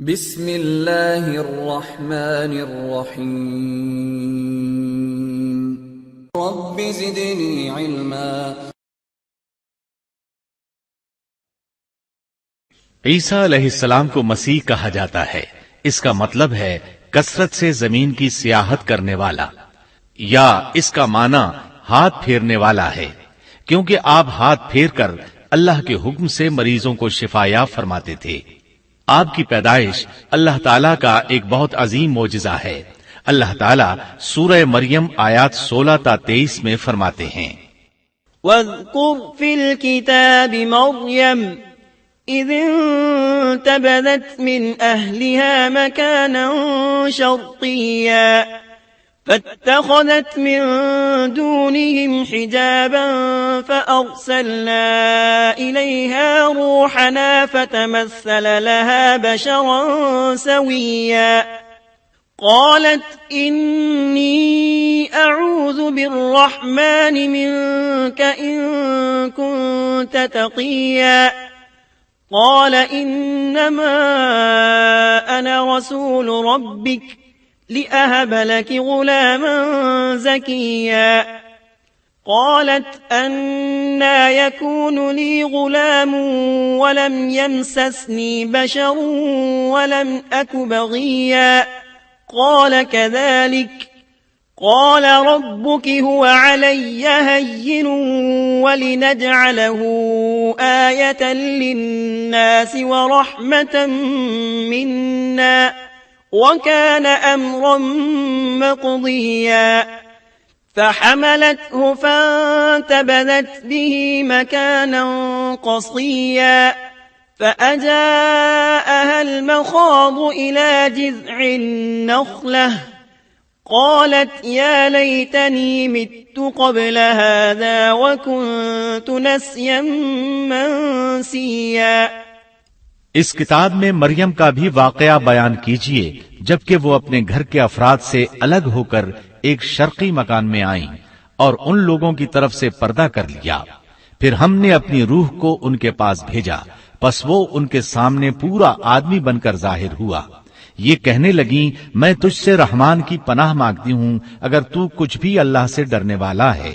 بسم اللہ الرحمن الرحیم رب زدنی علما۔ عیسیٰ علیہ السلام کو مسیح کہا جاتا ہے۔ اس کا مطلب ہے کثرت سے زمین کی سیاحت کرنے والا، یا اس کا معنی ہاتھ پھیرنے والا ہے، کیونکہ آپ ہاتھ پھیر کر اللہ کے حکم سے مریضوں کو شفا یاب فرماتے تھے۔ آپ کی پیدائش اللہ تعالیٰ کا ایک بہت عظیم معجزہ ہے۔ اللہ تعالیٰ سورہ مریم آیات 16 تا 23 میں فرماتے ہیں، وَاذْكُرْ فِي الْكِتَابِ مَرْيَمَ إِذِ انتَبَذَتْ مِنْ أَهْلِهَا مَكَانًا شَرْقِيًّا فَاتَّخَذَتْ مِنْ دُونِهِمْ حِجَابًا فَأَرْسَلْنَا إِلَيْهَا رُوحَنَا فَتَمَثَّلَ لَهَا بَشَرًا سَوِيًّا قالت إني أعوذ بالرحمن منك إن كنت تقيا قال إنما أنا رسول ربك لأهب لك غلاما زكيا قالت أنى يكون لي غلام ولم يمسسني بشر ولم أك بغيا قال كذلك قال ربك هو علي هين ولنجعله آية للناس ورحمة منا وكان أمرا مقضيا فحملته فانتبذت به مكانا قصيا فأجاءها المخاض إلى جذع النخلة قالت يا ليتني مت قبل هذا وكنت نسيا منسيا۔ اس کتاب میں مریم کا بھی واقعہ بیان کیجئے جبکہ وہ اپنے گھر کے افراد سے الگ ہو کر ایک شرقی مکان میں آئیں اور ان لوگوں کی طرف سے پردہ کر لیا۔ پھر ہم نے اپنی روح کو ان کے پاس بھیجا، پس وہ ان کے سامنے پورا آدمی بن کر ظاہر ہوا۔ یہ کہنے لگیں میں تجھ سے رحمان کی پناہ مانگتی ہوں اگر تو کچھ بھی اللہ سے ڈرنے والا ہے۔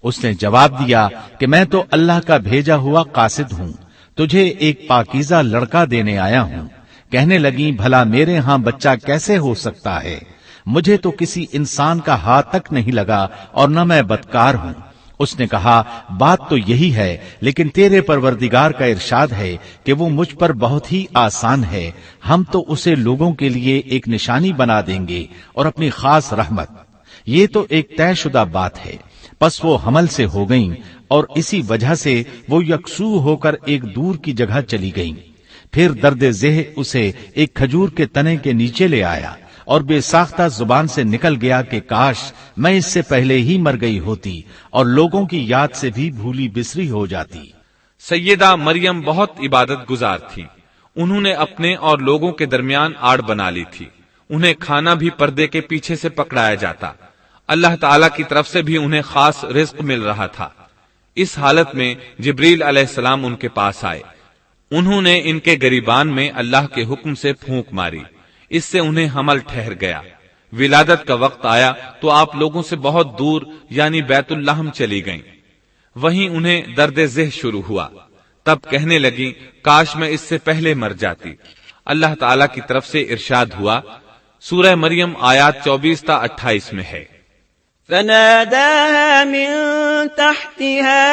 اس نے جواب دیا کہ میں تو اللہ کا بھیجا ہوا قاصد ہوں، تجھے ایک پاکیزہ لڑکا دینے آیا ہوں۔ کہنے لگیں بھلا میرے ہاں بچہ کیسے ہو سکتا ہے؟ مجھے تو کسی انسان کا ہاتھ تک نہیں لگا اور نہ میں بدکار ہوں۔ اس نے کہا بات تو یہی ہے، لیکن تیرے پروردگار کا ارشاد ہے کہ وہ مجھ پر بہت ہی آسان ہے، ہم تو اسے لوگوں کے لیے ایک نشانی بنا دیں گے اور اپنی خاص رحمت۔ یہ تو ایک طے شدہ بات ہے۔ پس وہ حمل سے ہو گئیں اور اسی وجہ سے وہ یکسو ہو کر ایک دور کی جگہ چلی گئیں۔ پھر درد ذہ اسے ایک کھجور کے تنے کے نیچے لے آیا اور بے ساختہ زبان سے نکل گیا کہ کاش میں اس سے پہلے ہی مر گئی ہوتی اور لوگوں کی یاد سے بھی بھولی بسری ہو جاتی۔ سیدہ مریم بہت عبادت گزار تھی۔ انہوں نے اپنے اور لوگوں کے درمیان آڑ بنا لی تھی۔ انہیں کھانا بھی پردے کے پیچھے سے پکڑایا جاتا۔ اللہ تعالی کی طرف سے بھی انہیں خاص رزق مل رہا تھا۔ اس حالت میں جبریل علیہ السلام ان کے پاس آئے۔ انہوں نے ان کے گریبان میں اللہ کے حکم سے پھونک ماری، اس سے انہیں حمل ٹھہر گیا۔ ولادت کا وقت آیا تو آپ لوگوں سے بہت دور یعنی بیت اللحم چلی گئیں۔ وہیں انہیں درد ذہ شروع ہوا۔ تب کہنے لگی کاش میں اس سے پہلے مر جاتی۔ اللہ تعالی کی طرف سے ارشاد ہوا، سورہ مریم آیات 24 تا 28 میں ہے، فناداها من تحتها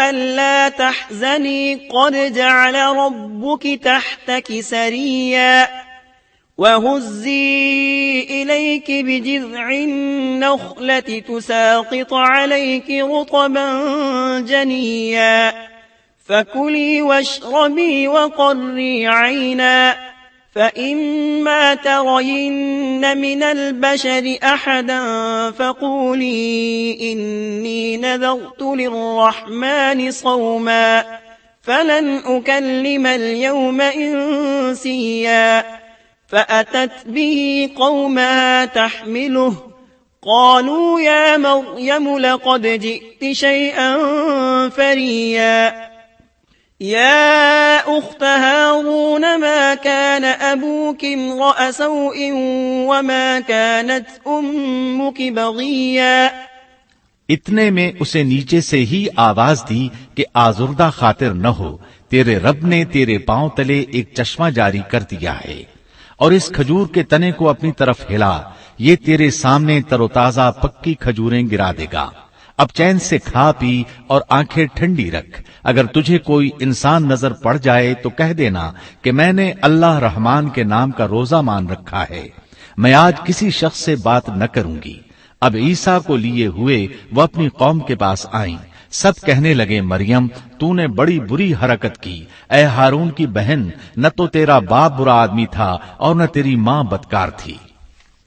ألا تحزني قد جعل ربك تحتك سريا وهزي إليك بجذع النخلة تساقط عليك رطبا جنيا فكلي واشربي وقري عينا فإما ترين من البشر أحدا فقولي إني نذرت للرحمن صوما فلن أكلم اليوم إنسيا فأتت به قومها تحمله قالوا يا مريم لقد جئت شيئا فريا۔ يا أخت هارون ما كان أبوك امرأ سوء وما كانت أمك بغيا. اتنے میں اسے نیچے سے ہی آواز دی کہ آزردہ خاطر نہ ہو، تیرے رب نے تیرے پاؤں تلے ایک چشمہ جاری کر دیا ہے، اور اس کھجور کے تنے کو اپنی طرف ہلا، یہ تیرے سامنے تر و تازہ پکی کھجوریں گرا دے گا، اب چین سے کھا پی اور آنکھیں ٹھنڈی رکھ، اگر تجھے کوئی انسان نظر پڑ جائے تو کہہ دینا کہ میں نے اللہ رحمان کے نام کا روزہ مان رکھا ہے، میں آج کسی شخص سے بات نہ کروں گی۔ اب عیسیٰ کو لیے ہوئے وہ اپنی قوم کے پاس آئیں، سب کہنے لگے مریم تو نے بڑی بری حرکت کی، اے ہارون کی بہن، نہ تو تیرا باپ برا آدمی تھا اور نہ تیری ماں بدکار تھی۔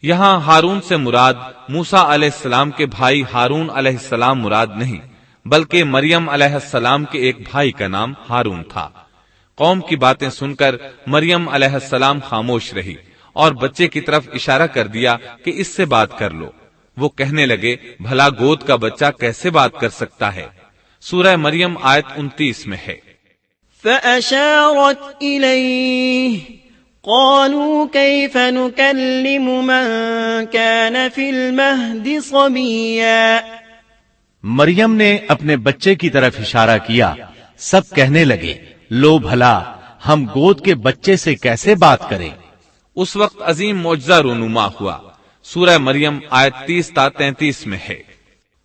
یہاں ہارون سے مراد موسیٰ علیہ السلام کے بھائی ہارون علیہ السلام مراد نہیں، بلکہ مریم علیہ السلام کے ایک بھائی کا نام ہارون تھا۔ قوم کی باتیں سن کر مریم علیہ السلام خاموش رہی اور بچے کی طرف اشارہ کر دیا کہ اس سے بات کر لو۔ وہ کہنے لگے بھلا گود کا بچہ کیسے بات کر سکتا ہے؟ سورہ مریم آیت 29 میں ہے۔ فأشارت إليه قالوا كيف نكلم من كان في المهد صبيا. مریم نے اپنے بچے کی طرف اشارہ کیا، سب کہنے لگے لو بھلا ہم گود کے بچے سے کیسے بات کریں؟ اس وقت عظیم معجزہ رونما ہوا۔ سورہ مریم آیت 30 تا 33 میں ہے۔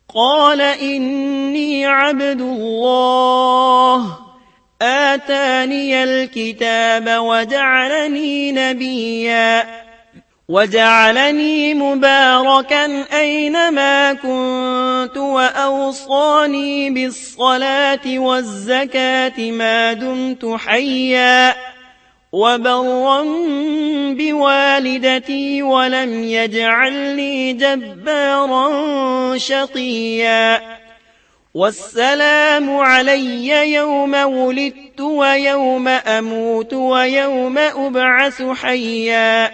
قال إني عبد الله آتاني الكتاب وجعلني نبيا وجعلني مباركا أينما كنت وأوصاني بالصلاة والزكاة ما دمت حيا وبرا بوالدتي ولم يجعلني جبارا شقيا والسلام علي يوم ولدت ويوم أموت ويوم أبعث حيا.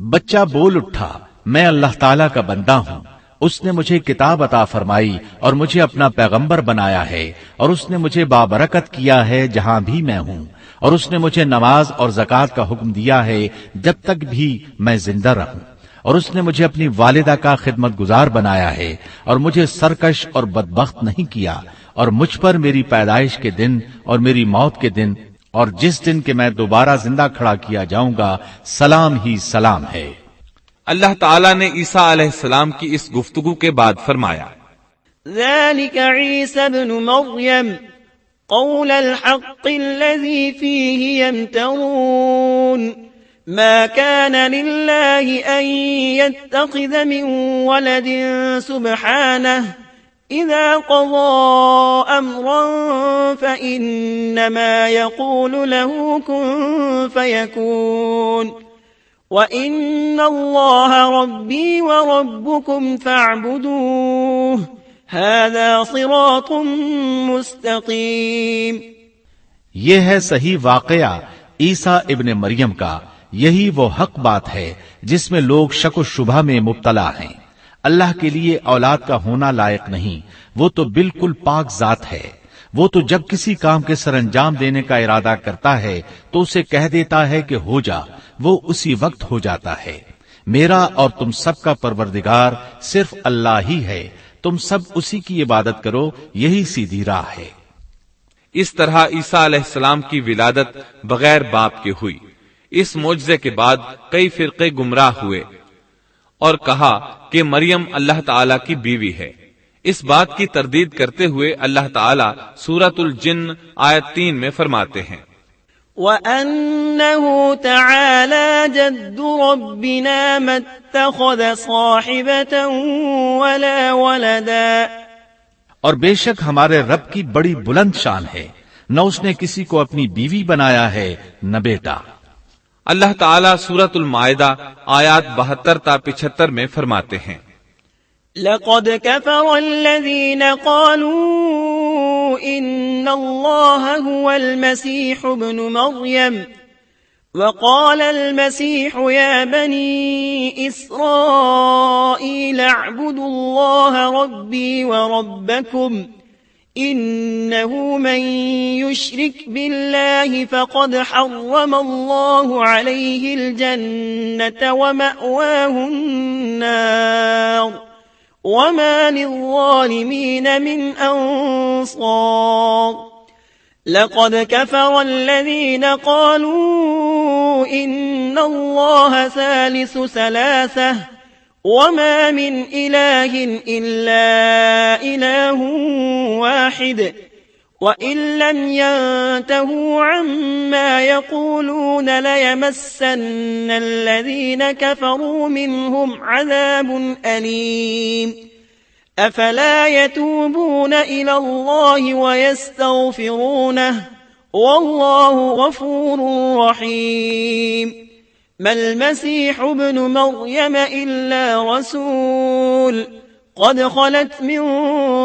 بچہ بول اٹھا میں اللہ تعالیٰ کا بندہ ہوں، اس نے مجھے کتاب عطا فرمائی اور مجھے اپنا پیغمبر بنایا ہے، اور اس نے مجھے بابرکت کیا ہے جہاں بھی میں ہوں، اور اس نے مجھے نماز اور زکوٰۃ کا حکم دیا ہے جب تک بھی میں زندہ رہوں، اور اس نے مجھے اپنی والدہ کا خدمت گزار بنایا ہے اور مجھے سرکش اور بدبخت نہیں کیا، اور مجھ پر میری پیدائش کے دن اور میری موت کے دن اور جس دن کہ میں دوبارہ زندہ کھڑا کیا جاؤں گا سلام ہی سلام ہے۔ اللہ تعالیٰ نے عیسیٰ علیہ السلام کی اس گفتگو کے بعد فرمایا، ذلك عيسى ابن مريم قول الحق الذي فيه يمترون ما كان لله أن يتخذ من ولد سبحانه إذا قضى أمرا فإنما يقول له كن فيكون وَإِنَّ اللَّهَ رَبِّي وَرَبُّكُمْ فَاعْبُدُوهُ هَذَا صِرَاطٌ مُسْتَقِيمٌ۔ یہ ہے صحیح واقعہ عیسیٰ ابن مریم کا، یہی وہ حق بات ہے جس میں لوگ شک و شبہ میں مبتلا ہیں۔ اللہ کے لیے اولاد کا ہونا لائق نہیں، وہ تو بالکل پاک ذات ہے، وہ تو جب کسی کام کے سر انجام دینے کا ارادہ کرتا ہے تو اسے کہہ دیتا ہے کہ ہو جا، وہ اسی وقت ہو جاتا ہے۔ میرا اور تم سب کا پروردگار صرف اللہ ہی ہے، تم سب اسی کی عبادت کرو، یہی سیدھی راہ ہے۔ اس طرح عیسیٰ علیہ السلام کی ولادت بغیر باپ کے ہوئی۔ اس معجزے کے بعد کئی فرقے گمراہ ہوئے اور کہا کہ مریم اللہ تعالی کی بیوی ہے۔ اس بات کی تردید کرتے ہوئے اللہ تعالی سورۃ الجن آیت 3 میں فرماتے ہیں، وَأَنَّهُ تَعَالَى جَدُّ رَبِّنَا مَا اتَّخَذَ صَاحِبَةً وَلَا وَلَدًا۔ اور بے شک ہمارے رب کی بڑی بلند شان ہے، نہ اس نے کسی کو اپنی بیوی بنایا ہے نہ بیٹا۔ اللہ تعالیٰ سورۃ المائدہ آیات 72 تا 75 میں فرماتے ہیں، لَقَدْ كَفَرَ الَّذِينَ قَالُوا إِنَّ اللَّهَ هُوَ الْمَسِيحُ ابْنُ مَرْيَمَ وَقَالَ الْمَسِيحُ يَا بَنِي إِسْرَائِيلَ اعْبُدُوا اللَّهَ رَبِّي وَرَبَّكُمْ إنه من يشرك بالله فقد حرم الله عليه الجنة ومأواه النار وما للظالمين من أنصار لقد كفر الذين قالوا إن الله ثالث ثلاثة وما من إله إلا إله واحد وإن لم ينتهوا عما يقولون ليمسن الذين كفروا منهم عذاب أليم أفلا يتوبون إلى الله ويستغفرونه والله غفور رحيم ما المسيح ابن مريم إلا رسول قد خلت من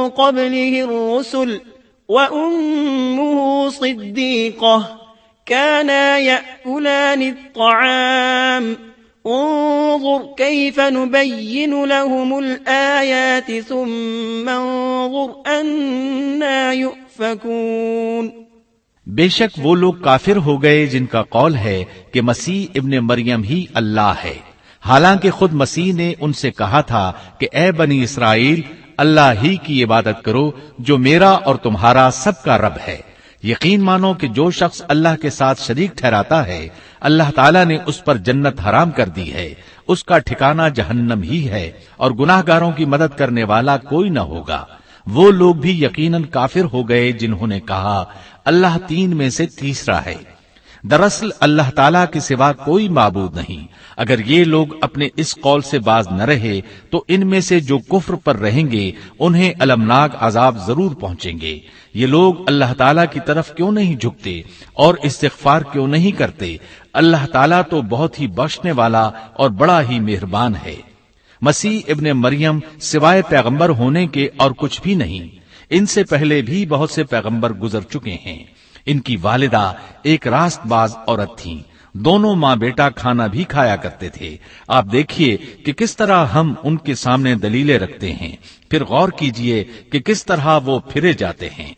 قبله الرسل وأمه صديقة كانا يأكلان الطعام انظر كيف نبين لهم الآيات ثم انظر أنا يؤفكون بے شک وہ لوگ کافر ہو گئے جن کا قول ہے کہ مسیح ابن مریم ہی اللہ ہے، حالانکہ خود مسیح نے ان سے کہا تھا کہ اے بنی اسرائیل، اللہ ہی کی عبادت کرو جو میرا اور تمہارا سب کا رب ہے۔ یقین مانو کہ جو شخص اللہ کے ساتھ شریک ٹھہراتا ہے اللہ تعالیٰ نے اس پر جنت حرام کر دی ہے، اس کا ٹھکانہ جہنم ہی ہے، اور گناہگاروں کی مدد کرنے والا کوئی نہ ہوگا۔ وہ لوگ بھی یقیناً کافر ہو گئے جنہوں نے کہا اللہ تین میں سے تیسرا ہے۔ دراصل اللہ تعالیٰ کے سوا کوئی معبود نہیں۔ اگر یہ لوگ اپنے اس قول سے باز نہ رہے تو ان میں سے جو کفر پر رہیں گے انہیں المناک عذاب ضرور پہنچیں گے۔ یہ لوگ اللہ تعالیٰ کی طرف کیوں نہیں جھکتے اور استغفار کیوں نہیں کرتے؟ اللہ تعالیٰ تو بہت ہی بخشنے والا اور بڑا ہی مہربان ہے۔ مسیح ابن مریم سوائے پیغمبر ہونے کے اور کچھ بھی نہیں۔ ان سے پہلے بھی بہت سے پیغمبر گزر چکے ہیں۔ ان کی والدہ ایک راست باز عورت تھیں، دونوں ماں بیٹا کھانا بھی کھایا کرتے تھے۔ آپ دیکھیے کہ کس طرح ہم ان کے سامنے دلیلیں رکھتے ہیں، پھر غور کیجئے کہ کس طرح وہ پھرے جاتے ہیں۔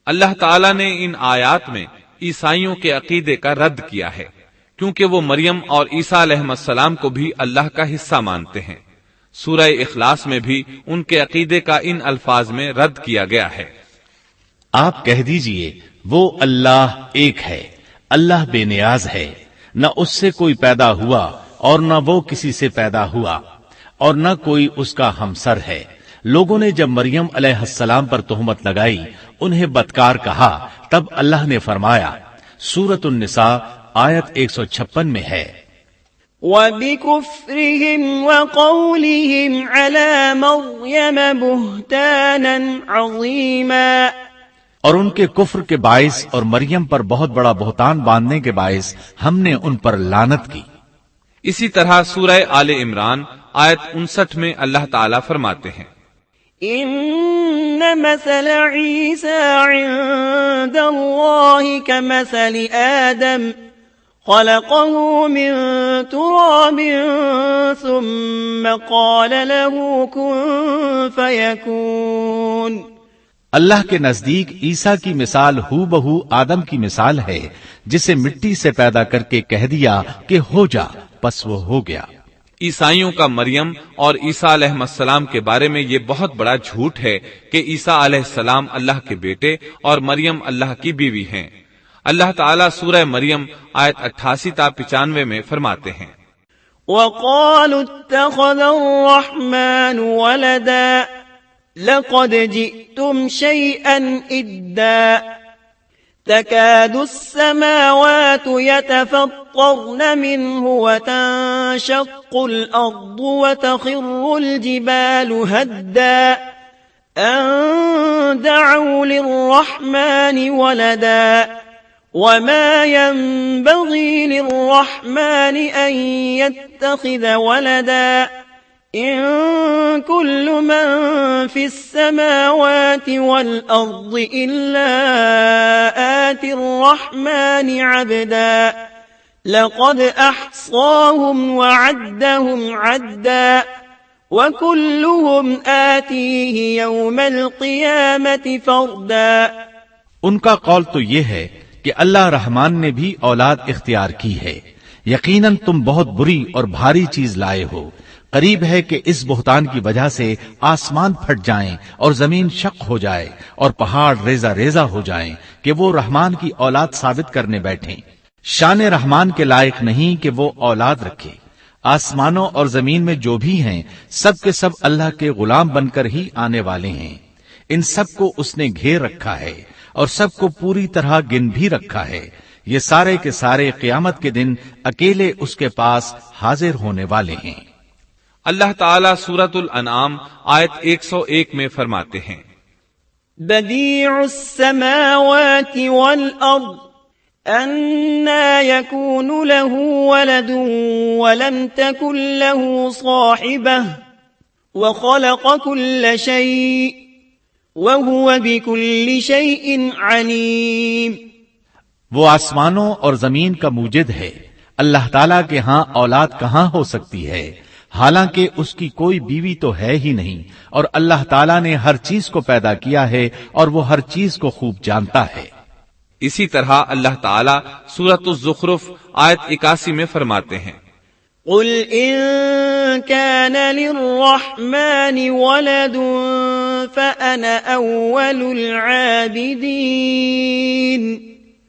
اللہ تعالیٰ نے ان آیات میں عیسائیوں کے عقیدے کا رد کیا ہے، کیونکہ وہ مریم اور عیسیٰ علیہ السلام کو بھی اللہ کا حصہ مانتے ہیں۔ سورہ اخلاص میں بھی ان کے عقیدے کا ان الفاظ میں رد کیا گیا ہے۔ آپ کہہ دیجئے وہ اللہ ایک ہے، اللہ بے نیاز ہے، نہ اس سے کوئی پیدا ہوا اور نہ وہ کسی سے پیدا ہوا اور نہ کوئی اس کا ہمسر ہے۔ لوگوں نے جب مریم علیہ السلام پر تہمت لگائی، انہیں بدکار کہا، تب اللہ نے فرمایا، سورۃ النساء آیت 156 میں ہے، وَبِكُفْرِهِمْ وَقَوْلِهِمْ عَلَى مَرْيَمَ بُهْتَانًا عَظِيمًا، اور ان کے کفر کے باعث اور مریم پر بہت بڑا بہتان باندھنے کے باعث ہم نے ان پر لعنت کی۔ اسی طرح سورہ آل عمران آیت 59 میں اللہ تعالیٰ فرماتے ہیں، إِنَّ مَثَلَ عِيسَى عِندَ اللَّهِ كَمَثَلِ آدَمَ خَلَقَهُ مِن تُرَابٍ ثُمَّ قَالَ لَهُ كُن فَيَكُونُ۔ اللہ کے نزدیک عیسیٰ کی مثال ہو بہو آدم کی مثال ہے، جسے مٹی سے پیدا کر کے کہہ دیا کہ ہو جا، پس وہ ہو گیا۔ عیسائیوں کا مریم اور عیسیٰ علیہ السلام کے بارے میں یہ بہت بڑا جھوٹ ہے کہ عیسیٰ علیہ السلام اللہ کے بیٹے اور مریم اللہ کی بیوی ہیں۔ اللہ تعالیٰ سورہ مریم آیت 88 تا 95 میں فرماتے ہیں، وَقَالُوا اتَّخَذَ الرَّحْمَنُ وَلَدًا لَقَدْ جِئْتُمْ شَيْئًا إِدًّا تَكَادُ السَّمَاوَاتُ يَتَفَطَّرْنَ مِنْهُ وَتَنشَقُّ الْأَرْضُ وَتَخِرُّ الْجِبَالُ هَدًّا أَن دَعَوْا لِلرَّحْمَنِ وَلَدًا وَمَا يَنبَغِي لِلرَّحْمَنِ أَن يَتَّخِذَ وَلَدًا إِن كُلُّ مَن فِي السَّمَاوَاتِ وَالْأَرْضِ إِلَّا آتِ الرَّحْمَنِ عَبْدًا لَقَدْ أَحْصَاهُمْ وَعَدَّهُمْ عَدًّا وَكُلُّهُمْ آتِيهِ يَوْمَ الْقِيَامَةِ فَرْدًا۔ ان کا قول تو یہ ہے کہ اللہ رحمان نے بھی اولاد اختیار کی ہے، یقیناً تم بہت بری اور بھاری چیز لائے ہو، قریب ہے کہ اس بہتان کی وجہ سے آسمان پھٹ جائیں اور زمین شق ہو جائے اور پہاڑ ریزہ ریزہ ہو جائیں کہ وہ رحمان کی اولاد ثابت کرنے بیٹھیں۔ شان رحمان کے لائق نہیں کہ وہ اولاد رکھے۔ آسمانوں اور زمین میں جو بھی ہیں سب کے سب اللہ کے غلام بن کر ہی آنے والے ہیں، ان سب کو اس نے گھیر رکھا ہے اور سب کو پوری طرح گن بھی رکھا ہے۔ یہ سارے کے سارے قیامت کے دن اکیلے اس کے پاس حاضر ہونے والے ہیں۔ اللہ تعالیٰ سورۃ الانعام آیت 101 میں فرماتے ہیں، بدیع السماوات والارض أَنَّى يَكُونُ لَهُ وَلَدٌ وَلَمْ تَكُنْ لَهُ صَاحِبَةٌ وَخَلَقَ كُلَّ شَيْءٍ وَهُوَ بِكُلِّ شَيْءٍ عَلِيمٌ۔ وہ آسمانوں اور زمین کا موجد ہے، اللہ تعالیٰ کے ہاں اولاد کہاں ہو سکتی ہے، حالانکہ اس کی کوئی بیوی تو ہے ہی نہیں، اور اللہ تعالیٰ نے ہر چیز کو پیدا کیا ہے اور وہ ہر چیز کو خوب جانتا ہے۔ اسی طرح اللہ تعالیٰ سورۃ الزخرف آیت 81 میں فرماتے ہیں، قل ان كان للرحمن ولد فأنا اول العابدین۔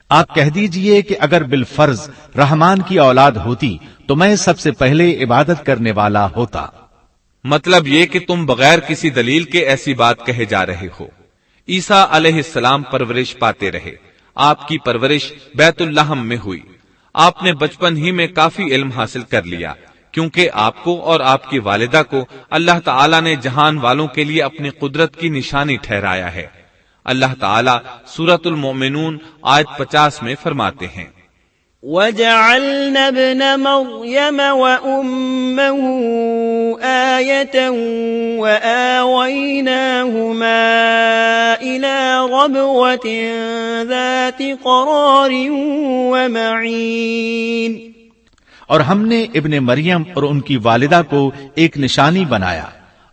آپ کہہ دیجئے کہ اگر بالفرض رحمان کی اولاد ہوتی تو میں سب سے پہلے عبادت کرنے والا ہوتا۔ مطلب یہ کہ تم بغیر کسی دلیل کے ایسی بات کہے جا رہے ہو۔ عیسیٰ علیہ السلام پرورش پاتے رہے، آپ کی پرورش بیت اللحم میں ہوئی، آپ نے بچپن ہی میں کافی علم حاصل کر لیا، کیونکہ آپ کو اور آپ کی والدہ کو اللہ تعالیٰ نے جہان والوں کے لیے اپنی قدرت کی نشانی ٹھہرایا ہے۔ اللہ تعالیٰ سورۃ المؤمنون آیت 50 میں فرماتے ہیں، وَجَعَلْنَا ابْنَ مَرْيَمَ وَأُمَّهُ آيَةً وَآوَيْنَاهُمَا إِلَى رَبْوَةٍ ذَاتِ قَرَارٍ وَمَعِينٍ۔ اور ہم نے ابن مریم اور ان کی والدہ کو ایک نشانی بنایا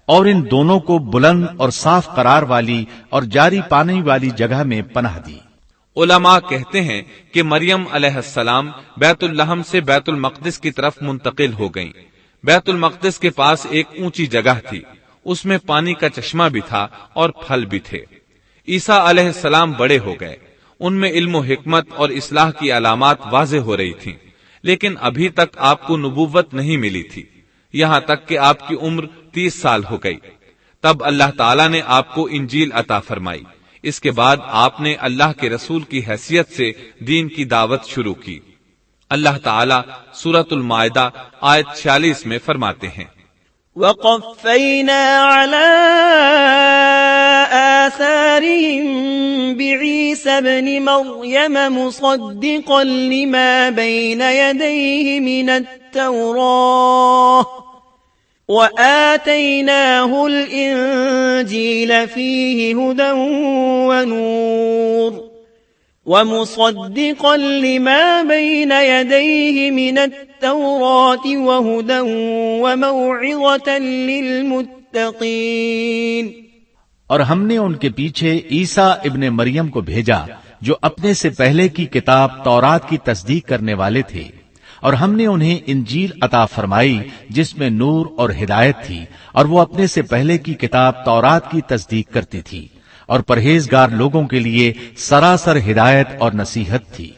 اور ان دونوں کو بلند اور صاف قرار والی اور جاری پانے والی جگہ میں پناہ دی۔ علماء کہتے ہیں کہ مریم علیہ السلام بیت اللحم سے بیت المقدس کی طرف منتقل ہو گئیں۔ بیت المقدس کے پاس ایک اونچی جگہ تھی، اس میں پانی کا چشمہ بھی تھا اور پھل بھی تھے۔ عیسیٰ علیہ السلام بڑے ہو گئے، ان میں علم و حکمت اور اصلاح کی علامات واضح ہو رہی تھیں، لیکن ابھی تک آپ کو نبوت نہیں ملی تھی، یہاں تک کہ آپ کی عمر 30 سال ہو گئی۔ تب اللہ تعالیٰ نے آپ کو انجیل عطا فرمائی۔ اس کے بعد آپ نے اللہ کے رسول کی حیثیت سے دین کی دعوت شروع کی۔ اللہ تعالیٰ سورۃ المائدہ آیت 46 میں فرماتے ہیں، وَقَفَّيْنَا عَلَىٰ آثَارِهِمْ بِعِيسَى ابْنِ مَرْيَمَ مُصَدِّقًا لِمَا بَيْنَ يَدَيْهِ مِنَ التَّوْرَاةِ وَآتَيْنَاهُ الْإِنْجِيلَ فِيهِ هُدًى وَنُورٌ وَمُصَدِّقًا لِمَا بَيْنَ يَدَيْهِ مِنَ التَّوْرَاةِ وَهُدًى وَمَوْعِظَةً لِلْمُتَّقِينَ۔ اور ہم نے ان کے پیچھے عیسیٰ ابن مریم کو بھیجا جو اپنے سے پہلے کی کتاب تورات کی تصدیق کرنے والے تھے، اور ہم نے انہیں انجیل عطا فرمائی جس میں نور اور ہدایت تھی، اور وہ اپنے سے پہلے کی کتاب تورات کی تصدیق کرتی تھی، اور پرہیزگار لوگوں کے لیے سراسر ہدایت اور نصیحت تھی۔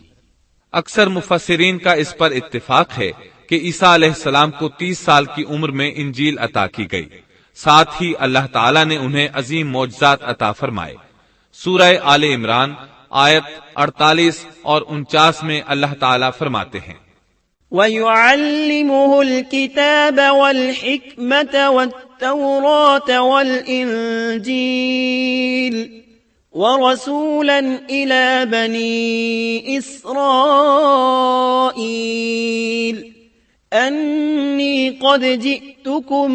اکثر مفسرین کا اس پر اتفاق ہے کہ عیسیٰ علیہ السلام کو 30 سال کی عمر میں انجیل عطا کی گئی، ساتھ ہی اللہ تعالیٰ نے انہیں عظیم معجزات عطا فرمائے۔ سورہ آل عمران آیت 48 اور 49 میں اللہ تعالیٰ فرماتے ہیں، وَيُعَلِّمُهُ الْكِتَابَ وَالْحِكْمَةَ وَالتَّوْرَاةَ وَالْإِنْجِيلَ وَرَسُولًا إِلَى بَنِي إِسْرَائِيلَ أَنِّي قَدْ جِئْتُكُمْ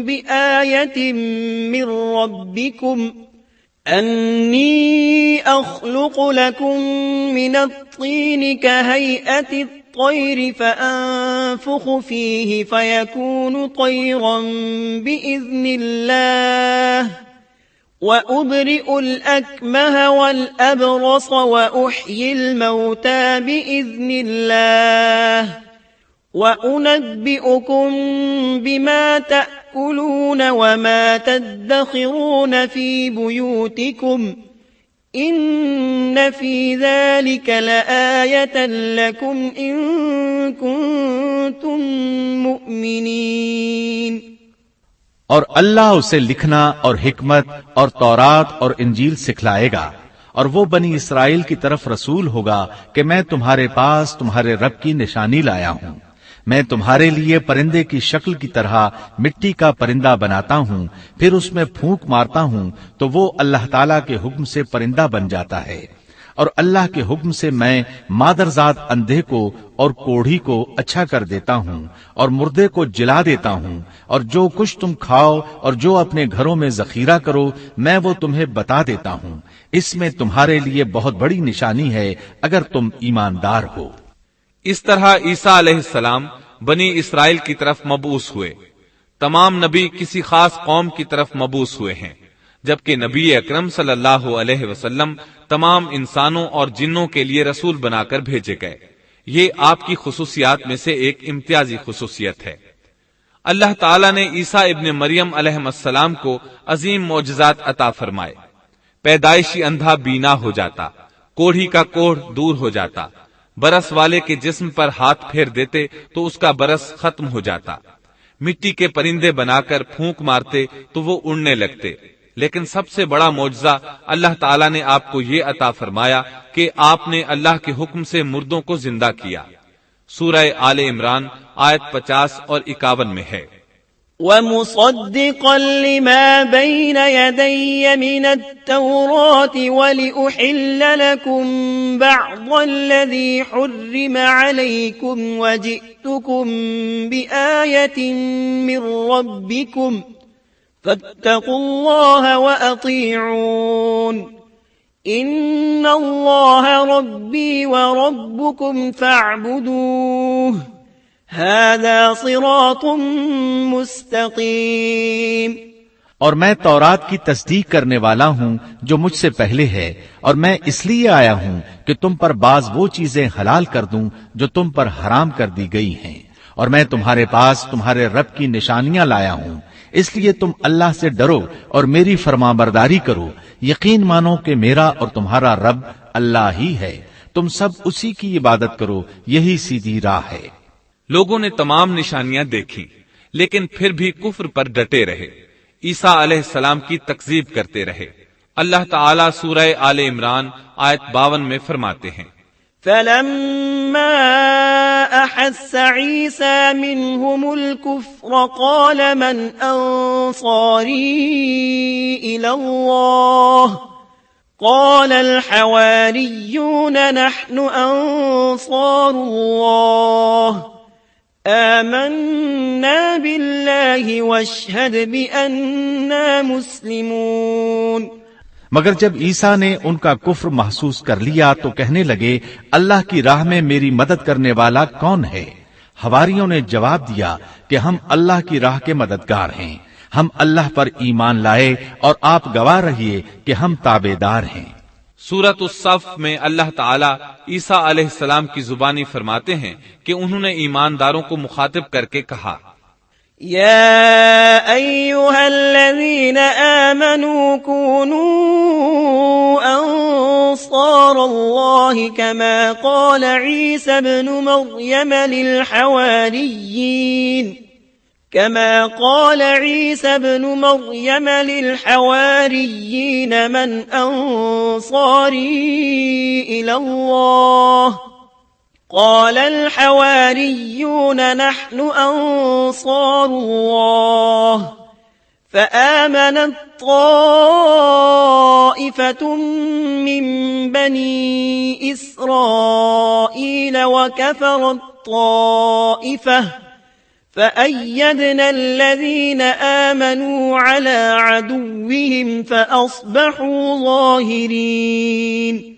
بِآيَةٍ مِّن رَّبِّكُمْ أَنِّي أَخْلُقُ لَكُم مِّنَ الطِّينِ كَهَيْئَةِ الطَّيْرِ فَأَنفُخُ فينفخ فيه فيكون طيرا بإذن الله وأبرئ الأكمه والأبرص وأحيي الموتى بإذن الله وأنبئكم بما تأكلون وما تدخرون في بيوتكم إن في ذلك لآية لكم إن كنتم مؤمنين۔ اور اللہ اسے لکھنا اور حکمت اور تورات اور انجیل سکھلائے گا، اور وہ بنی اسرائیل کی طرف رسول ہوگا کہ میں تمہارے پاس تمہارے رب کی نشانی لایا ہوں۔ میں تمہارے لیے پرندے کی شکل کی طرح مٹی کا پرندہ بناتا ہوں، پھر اس میں پھونک مارتا ہوں تو وہ اللہ تعالیٰ کے حکم سے پرندہ بن جاتا ہے، اور اللہ کے حکم سے میں مادرزاد اندھے کو اور کوڑھی کو اچھا کر دیتا ہوں اور مردے کو جلا دیتا ہوں، اور جو کچھ تم کھاؤ اور جو اپنے گھروں میں ذخیرہ کرو میں وہ تمہیں بتا دیتا ہوں۔ اس میں تمہارے لیے بہت بڑی نشانی ہے اگر تم ایماندار ہو۔ اس طرح عیسیٰ علیہ السلام بنی اسرائیل کی طرف مبعوث ہوئے۔ تمام نبی کسی خاص قوم کی طرف مبعوث ہوئے ہیں، جبکہ نبی اکرم صلی اللہ علیہ وسلم تمام انسانوں اور جنوں کے لیے رسول بنا کر بھیجے گئے۔ یہ آپ کی خصوصیات میں سے ایک امتیازی خصوصیت ہے۔ اللہ تعالیٰ نے عیسیٰ ابن مریم علیہ السلام کو عظیم معجزات عطا فرمائے۔ پیدائشی اندھا بینا ہو جاتا، کوڑھی کا کوڑھ دور ہو جاتا، برس والے کے جسم پر ہاتھ پھیر دیتے تو اس کا برس ختم ہو جاتا، مٹی کے پرندے بنا کر پھونک مارتے تو وہ اڑنے لگتے۔ لیکن سب سے بڑا معجزہ اللہ تعالیٰ نے آپ کو یہ عطا فرمایا کہ آپ نے اللہ کے حکم سے مردوں کو زندہ کیا۔ سورہ آل عمران آیت 50 اور 51 میں ہے، وَمُصَدِّقًا لِمَا بَيْنَ يَدَيَّ مِنَ التَّوْرَاةِ وَلِأُحِلَّ لَكُمْ بَعْضَ الَّذِي حُرِّمَ عَلَيْكُمْ وَجِئْتُكُمْ بِآيَةٍ مِّن رَّبِّكُمْ فَاتَّقُوا اللَّهَ وَأَطِيعُونِ إِنَّ اللَّهَ رَبِّي وَرَبُّكُمْ فَاعْبُدُوهُ هَذَا صِرَاطٌ مُسْتَقِيمٌ۔ اور میں تورات کی تصدیق کرنے والا ہوں جو مجھ سے پہلے ہے، اور میں اس لیے آیا ہوں کہ تم پر بعض وہ چیزیں حلال کر دوں جو تم پر حرام کر دی گئی ہیں، اور میں تمہارے پاس تمہارے رب کی نشانیاں لایا ہوں، اس لیے تم اللہ سے ڈرو اور میری فرمانبرداری کرو۔ یقین مانو کہ میرا اور تمہارا رب اللہ ہی ہے، تم سب اسی کی عبادت کرو، یہی سیدھی راہ ہے۔ لوگوں نے تمام نشانیاں دیکھی لیکن پھر بھی کفر پر ڈٹے رہے، عیسیٰ علیہ السلام کی تکذیب کرتے رہے۔ اللہ تعالیٰ سورہ آل عمران آیت 52 میں فرماتے ہیں، فَلَمَّا أَحَسَّ عِيسَى مِنْهُمُ الْكُفْرَ قَالَ مَنْ أَنصَارِي إِلَى اللَّهِ قَالَ الْحَوَارِيُّونَ نَحْنُ أَنصَارُ اللَّهِ آمَنَّا بِاللَّهِ وَاشْهَدْ بِأَنَّا مُسْلِمُونَ۔ مگر جب عیسیٰ نے ان کا کفر محسوس کر لیا تو کہنے لگے، اللہ کی راہ میں میری مدد کرنے والا کون ہے؟ حواریوں نے جواب دیا کہ ہم اللہ کی راہ کے مددگار ہیں، ہم اللہ پر ایمان لائے اور آپ گواہ رہیے کہ ہم تابعدار ہیں۔ سورۃ الصف میں اللہ تعالیٰ عیسیٰ علیہ السلام کی زبانی فرماتے ہیں کہ انہوں نے ایمانداروں کو مخاطب کر کے کہا، يا أيها الذين آمنوا كونوا أنصار الله كما قال عيسى ابن مريم للحواريين من أنصاري إلى الله قال الحواريون نحن أنصار الله فآمنت طائفة من بني إسرائيل وكفرت طائفة فأيدنا الذين آمنوا على عدوهم فأصبحوا ظاهرين۔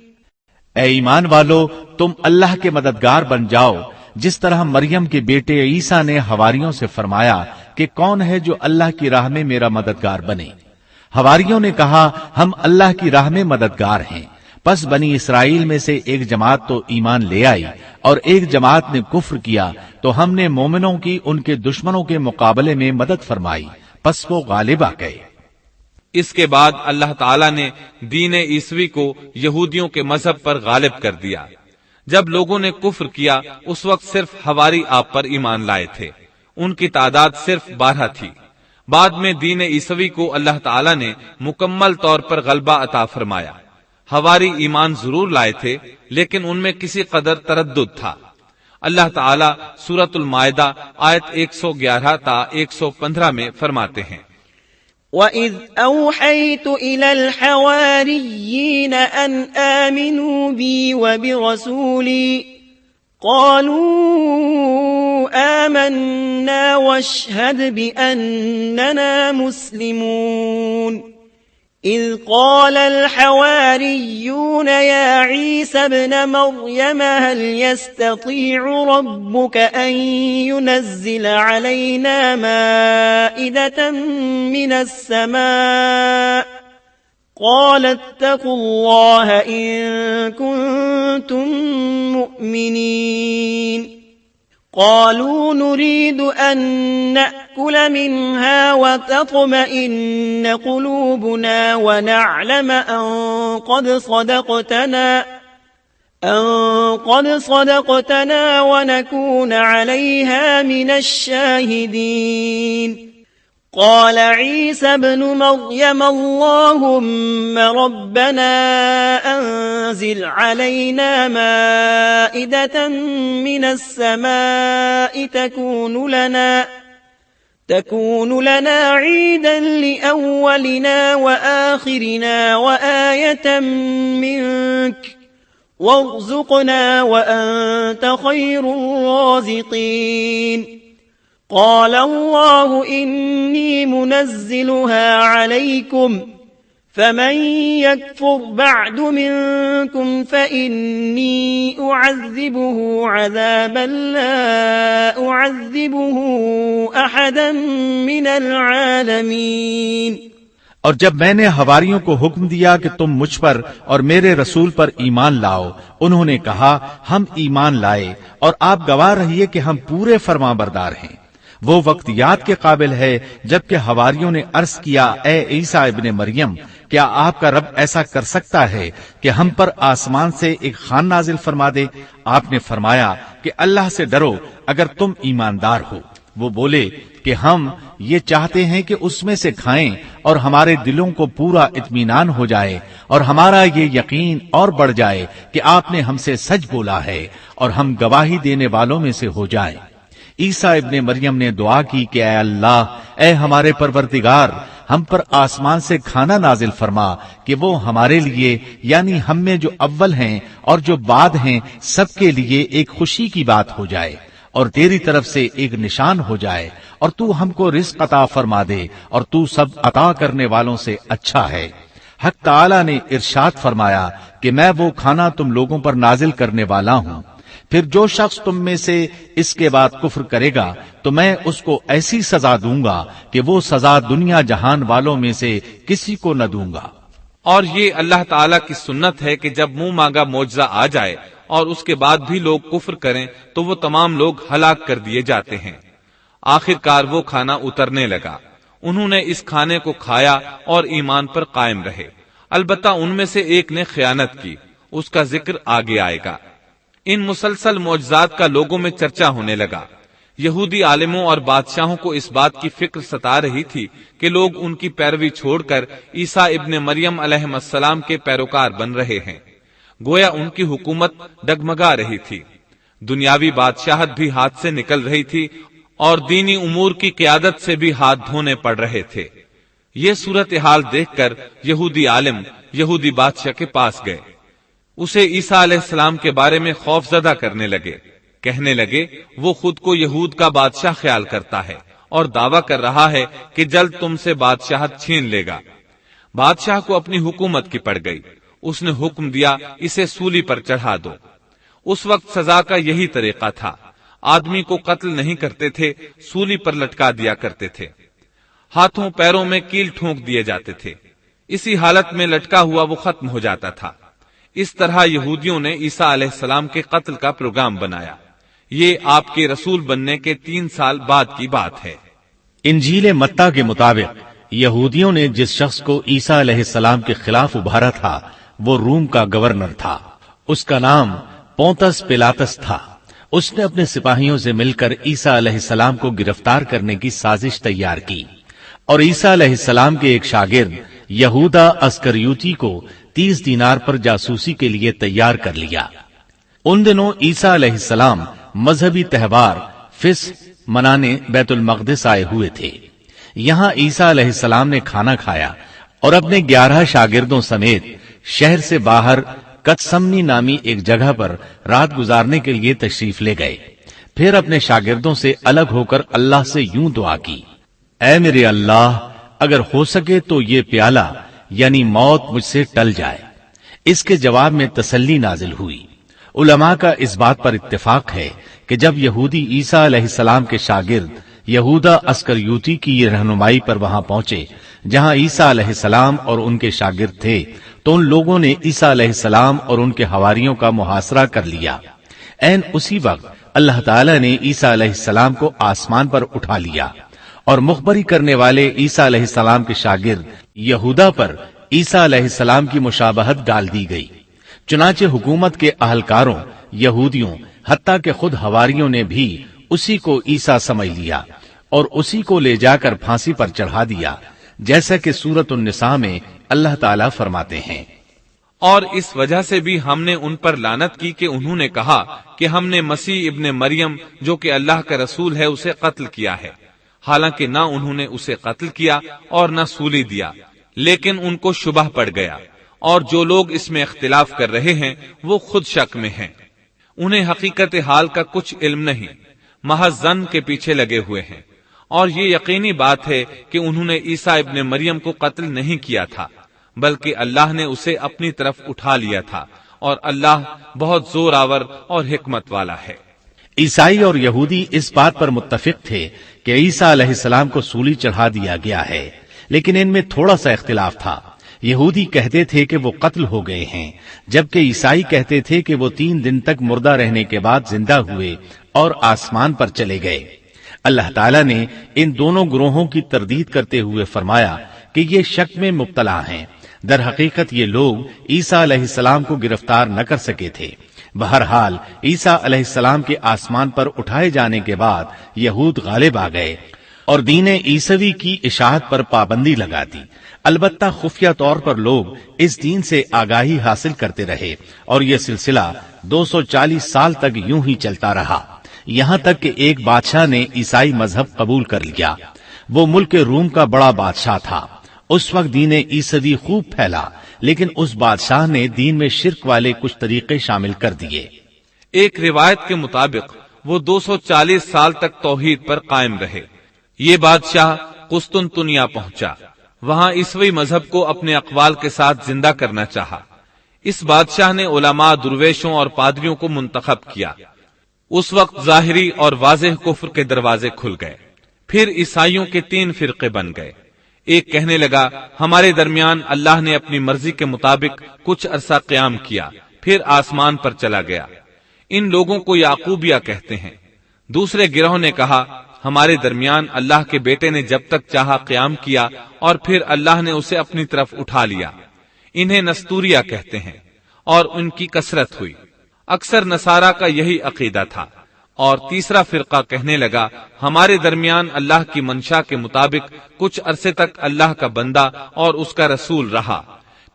اے ایمان والو، تم اللہ کے مددگار بن جاؤ جس طرح مریم کے بیٹے عیسیٰ نے حواریوں سے فرمایا کہ کون ہے جو اللہ کی راہ میں میرا مددگار بنے؟ حواریوں نے کہا ہم اللہ کی راہ میں مددگار ہیں۔ پس بنی اسرائیل میں سے ایک جماعت تو ایمان لے آئی اور ایک جماعت نے کفر کیا، تو ہم نے مومنوں کی ان کے دشمنوں کے مقابلے میں مدد فرمائی، پس وہ غالب آ گئے۔ اس کے بعد اللہ تعالیٰ نے دین عیسوی کو یہودیوں کے مذہب پر غالب کر دیا۔ جب لوگوں نے کفر کیا اس وقت صرف حواری آپ پر ایمان لائے تھے، ان کی تعداد صرف 12 تھی۔ بعد میں دین عیسوی کو اللہ تعالیٰ نے مکمل طور پر غلبہ عطا فرمایا۔ حواری ایمان ضرور لائے تھے لیکن ان میں کسی قدر تردد تھا۔ اللہ تعالیٰ سورۃ المائدہ آیت 111 تا 115 میں فرماتے ہیں، وَإِذْ أَوْحَيْتُ إِلَى الْحَوَارِيِّينَ أَنْ آمِنُوا بِي وَبِرَسُولِي قَالُوا آمَنَّا وَاشْهَدْ بِأَنَّنَا مُسْلِمُونَ إِذْ قَالَ الْحَوَارِيُّونَ يَا عِيسَى ابْنَ مَرْيَمَ هَلْ يَسْتَطِيعُ رَبُّكَ أَن يُنَزِّلَ عَلَيْنَا مَائِدَةً مِّنَ السَّمَاءِ قَالَ اتَّقُوا اللَّهَ إِن كُنتُم مُّؤْمِنِينَ قالوا نريد أن نأكل منها وتطمئن قلوبنا ونعلم أن قد صدقتنا ونكون عليها من الشاهدين قال عيسى ابن مريم اللهم ربنا أنزل علينا مائدة من السماء تكون لنا عيدا لأولنا وآخرنا وآية منك وارزقنا وأنت خير الرازقين قال الله إني منزلها عليكم فمن يكفر بعد منكم فإني أعذبه عذابا لا أعذبه أحدا من العالمين۔ اور جب میں نے حواریوں کو حکم دیا کہ تم مجھ پر اور میرے رسول پر ایمان لاؤ، انہوں نے کہا ہم ایمان لائے اور آپ گواہ رہیے کہ ہم پورے فرمانبردار ہیں۔ وہ وقت یاد کے قابل ہے جبکہ حواریوں نے عرض کیا اے عیسیٰ ابن مریم، کیا آپ کا رب ایسا کر سکتا ہے کہ ہم پر آسمان سے ایک خوان نازل فرما دے؟ آپ نے فرمایا کہ اللہ سے ڈرو اگر تم ایماندار ہو۔ وہ بولے کہ ہم یہ چاہتے ہیں کہ اس میں سے کھائیں اور ہمارے دلوں کو پورا اطمینان ہو جائے اور ہمارا یہ یقین اور بڑھ جائے کہ آپ نے ہم سے سچ بولا ہے اور ہم گواہی دینے والوں میں سے ہو جائیں۔ عیسیٰ ابن مریم نے دعا کی کہ اے اللہ، اے ہمارے پروردگار، ہم پر آسمان سے کھانا نازل فرما کہ وہ ہمارے لیے یعنی ہم میں جو اول ہیں اور جو بعد ہیں سب کے لیے ایک خوشی کی بات ہو جائے اور تیری طرف سے ایک نشان ہو جائے، اور تو ہم کو رزق عطا فرما دے اور تو سب عطا کرنے والوں سے اچھا ہے۔ حق تعالی نے ارشاد فرمایا کہ میں وہ کھانا تم لوگوں پر نازل کرنے والا ہوں، پھر جو شخص تم میں سے اس کے بعد کفر کرے گا تو میں اس کو ایسی سزا دوں گا کہ وہ سزا دنیا جہان والوں میں سے کسی کو نہ دوں گا۔ اور یہ اللہ تعالیٰ کی سنت ہے کہ جب منہ مانگا معجزہ آ جائے اور اس کے بعد بھی لوگ کفر کریں تو وہ تمام لوگ ہلاک کر دیے جاتے ہیں۔ آخر کار وہ کھانا اترنے لگا، انہوں نے اس کھانے کو کھایا اور ایمان پر قائم رہے، البتہ ان میں سے ایک نے خیانت کی، اس کا ذکر آگے آئے گا۔ ان مسلسل معجزات کا لوگوں میں چرچا ہونے لگا۔ یہودی عالموں اور بادشاہوں کو اس بات کی فکر ستا رہی تھی کہ لوگ ان کی پیروی چھوڑ کر عیسیٰ ابن مریم علیہ السلام کے پیروکار بن رہے ہیں، گویا ان کی حکومت ڈگمگا رہی تھی، دنیاوی بادشاہت بھی ہاتھ سے نکل رہی تھی اور دینی امور کی قیادت سے بھی ہاتھ دھونے پڑ رہے تھے۔ یہ صورتحال دیکھ کر یہودی عالم یہودی بادشاہ کے پاس گئے، اسے عیسیٰ علیہ السلام کے بارے میں خوف زدہ کرنے لگے، کہنے لگے وہ خود کو یہود کا بادشاہ خیال کرتا ہے اور دعویٰ کر رہا ہے کہ جلد تم سے بادشاہت چھین لے گا۔ بادشاہ کو اپنی حکومت کی پڑ گئی، اس نے حکم دیا اسے سولی پر چڑھا دو۔ اس وقت سزا کا یہی طریقہ تھا، آدمی کو قتل نہیں کرتے تھے، سولی پر لٹکا دیا کرتے تھے، ہاتھوں پیروں میں کیل ٹھونک دیے جاتے تھے، اسی حالت میں لٹکا ہوا وہ ختم ہو جاتا تھا۔ اس طرح یہودیوں نے عیسیٰ علیہ السلام کے قتل کا پروگرام بنایا۔ یہ آپ کے رسول بننے کے 3 سال بعد کی بات ہے۔ انجیل متی کے مطابق یہودیوں نے جس شخص کو عیسیٰ علیہ السلام کے خلاف ابھارا تھا وہ روم کا گورنر تھا، اس کا نام پونتس پیلاطس تھا۔ اس نے اپنے سپاہیوں سے مل کر عیسیٰ علیہ السلام کو گرفتار کرنے کی سازش تیار کی، اور عیسیٰ علیہ السلام کے ایک شاگرد یہودا اسکریوتی کو 30 دینار پر جاسوسی کے لیے تیار کر لیا۔ ان دنوں عیسیٰ علیہ السلام مذہبی تہوار فصح منانے بیت المقدس آئے ہوئے تھے۔ یہاں عیسیٰ علیہ السلام نے کھانا کھایا اور اپنے 11 شاگردوں سمیت شہر سے باہر کتسمنی نامی ایک جگہ پر رات گزارنے کے لیے تشریف لے گئے۔ پھر اپنے شاگردوں سے الگ ہو کر اللہ سے یوں دعا کی، اے میرے اللہ، اگر ہو سکے تو یہ پیالہ یعنی موت مجھ سے ٹل جائے۔ اس کے جواب میں تسلی نازل ہوئی۔ علماء کا اس بات پر اتفاق ہے کہ جب یہودی عیسیٰ علیہ السلام کے شاگرد یہودا اسکریوتی کی یہ رہنمائی پر وہاں پہنچے جہاں عیسیٰ علیہ السلام اور ان کے شاگرد تھے، تو ان لوگوں نے عیسیٰ علیہ السلام اور ان کے حواریوں کا محاصرہ کر لیا۔ عین اسی وقت اللہ تعالی نے عیسیٰ علیہ السلام کو آسمان پر اٹھا لیا، اور مخبری کرنے والے عیسیٰ علیہ السلام کے شاگرد یہودا پر عیسیٰ علیہ السلام کی مشابہت ڈال دی گئی۔ چنانچہ حکومت کے اہلکاروں، یہودیوں، حتیٰ کہ خود حواریوں نے بھی اسی کو عیسیٰ سمجھ لیا اور اسی کو لے جا کر پھانسی پر چڑھا دیا، جیسا کہ سورۃ النساء میں اللہ تعالیٰ فرماتے ہیں، اور اس وجہ سے بھی ہم نے ان پر لعنت کی کہ انہوں نے کہا کہ ہم نے مسیح ابن مریم جو کہ اللہ کا رسول ہے اسے قتل کیا ہے، حالانکہ نہ انہوں نے اسے قتل کیا اور نہ سولی دیا، لیکن ان کو شبہ پڑ گیا، اور جو لوگ اس میں اختلاف کر رہے ہیں وہ خود شک میں ہیں، انہیں حقیقت حال کا کچھ علم نہیں، محض ظن کے پیچھے لگے ہوئے ہیں۔ اور یہ یقینی بات ہے کہ انہوں نے عیسیٰ ابن مریم کو قتل نہیں کیا تھا، بلکہ اللہ نے اسے اپنی طرف اٹھا لیا تھا، اور اللہ بہت زور آور اور حکمت والا ہے۔ عیسائی اور یہودی اس بات پر متفق تھے کہ عیسیٰ علیہ السلام کو سولی چڑھا دیا گیا ہے، لیکن ان میں تھوڑا سا اختلاف تھا۔ یہودی کہتے تھے کہ وہ قتل ہو گئے ہیں، جبکہ عیسائی کہتے تھے کہ وہ 3 دن تک مردہ رہنے کے بعد زندہ ہوئے اور آسمان پر چلے گئے۔ اللہ تعالیٰ نے ان دونوں گروہوں کی تردید کرتے ہوئے فرمایا کہ یہ شک میں مبتلا ہیں، در حقیقت یہ لوگ عیسیٰ علیہ السلام کو گرفتار نہ کر سکے تھے۔ بہرحال عیسیٰ علیہ السلام کے آسمان پر اٹھائے جانے کے بعد یہود غالب آ گئے اور دین عیسوی کی اشاعت پر پابندی لگا دی۔ البتہ خفیہ طور پر لوگ اس دین سے آگاہی حاصل کرتے رہے، اور یہ سلسلہ 240 سال تک یوں ہی چلتا رہا، یہاں تک کہ ایک بادشاہ نے عیسائی مذہب قبول کر لیا۔ وہ ملک روم کا بڑا بادشاہ تھا۔ اس وقت دین عیسوی خوب پھیلا، لیکن اس بادشاہ نے دین میں شرک والے کچھ طریقے شامل کر دیے۔ ایک روایت کے مطابق وہ 240 سال تک توحید پر قائم رہے۔ یہ بادشاہ قسطنطنیہ پہنچا، وہاں عیسوی مذہب کو اپنے اقوال کے ساتھ زندہ کرنا چاہا۔ اس بادشاہ نے علماء، درویشوں اور پادریوں کو منتخب کیا۔ اس وقت ظاہری اور واضح کفر کے دروازے کھل گئے۔ پھر عیسائیوں کے 3 فرقے بن گئے۔ ایک کہنے لگا ہمارے درمیان اللہ نے اپنی مرضی کے مطابق کچھ عرصہ قیام کیا، پھر آسمان پر چلا گیا، ان لوگوں کو یعقوبیہ کہتے ہیں۔ دوسرے گروہ نے کہا ہمارے درمیان اللہ کے بیٹے نے جب تک چاہا قیام کیا اور پھر اللہ نے اسے اپنی طرف اٹھا لیا، انہیں نستوریہ کہتے ہیں، اور ان کی کثرت ہوئی۔ اکثر نصارہ کا یہی عقیدہ تھا۔ اور تیسرا فرقہ کہنے لگا ہمارے درمیان اللہ کی منشا کے مطابق کچھ عرصے تک اللہ کا بندہ اور اس کا رسول رہا،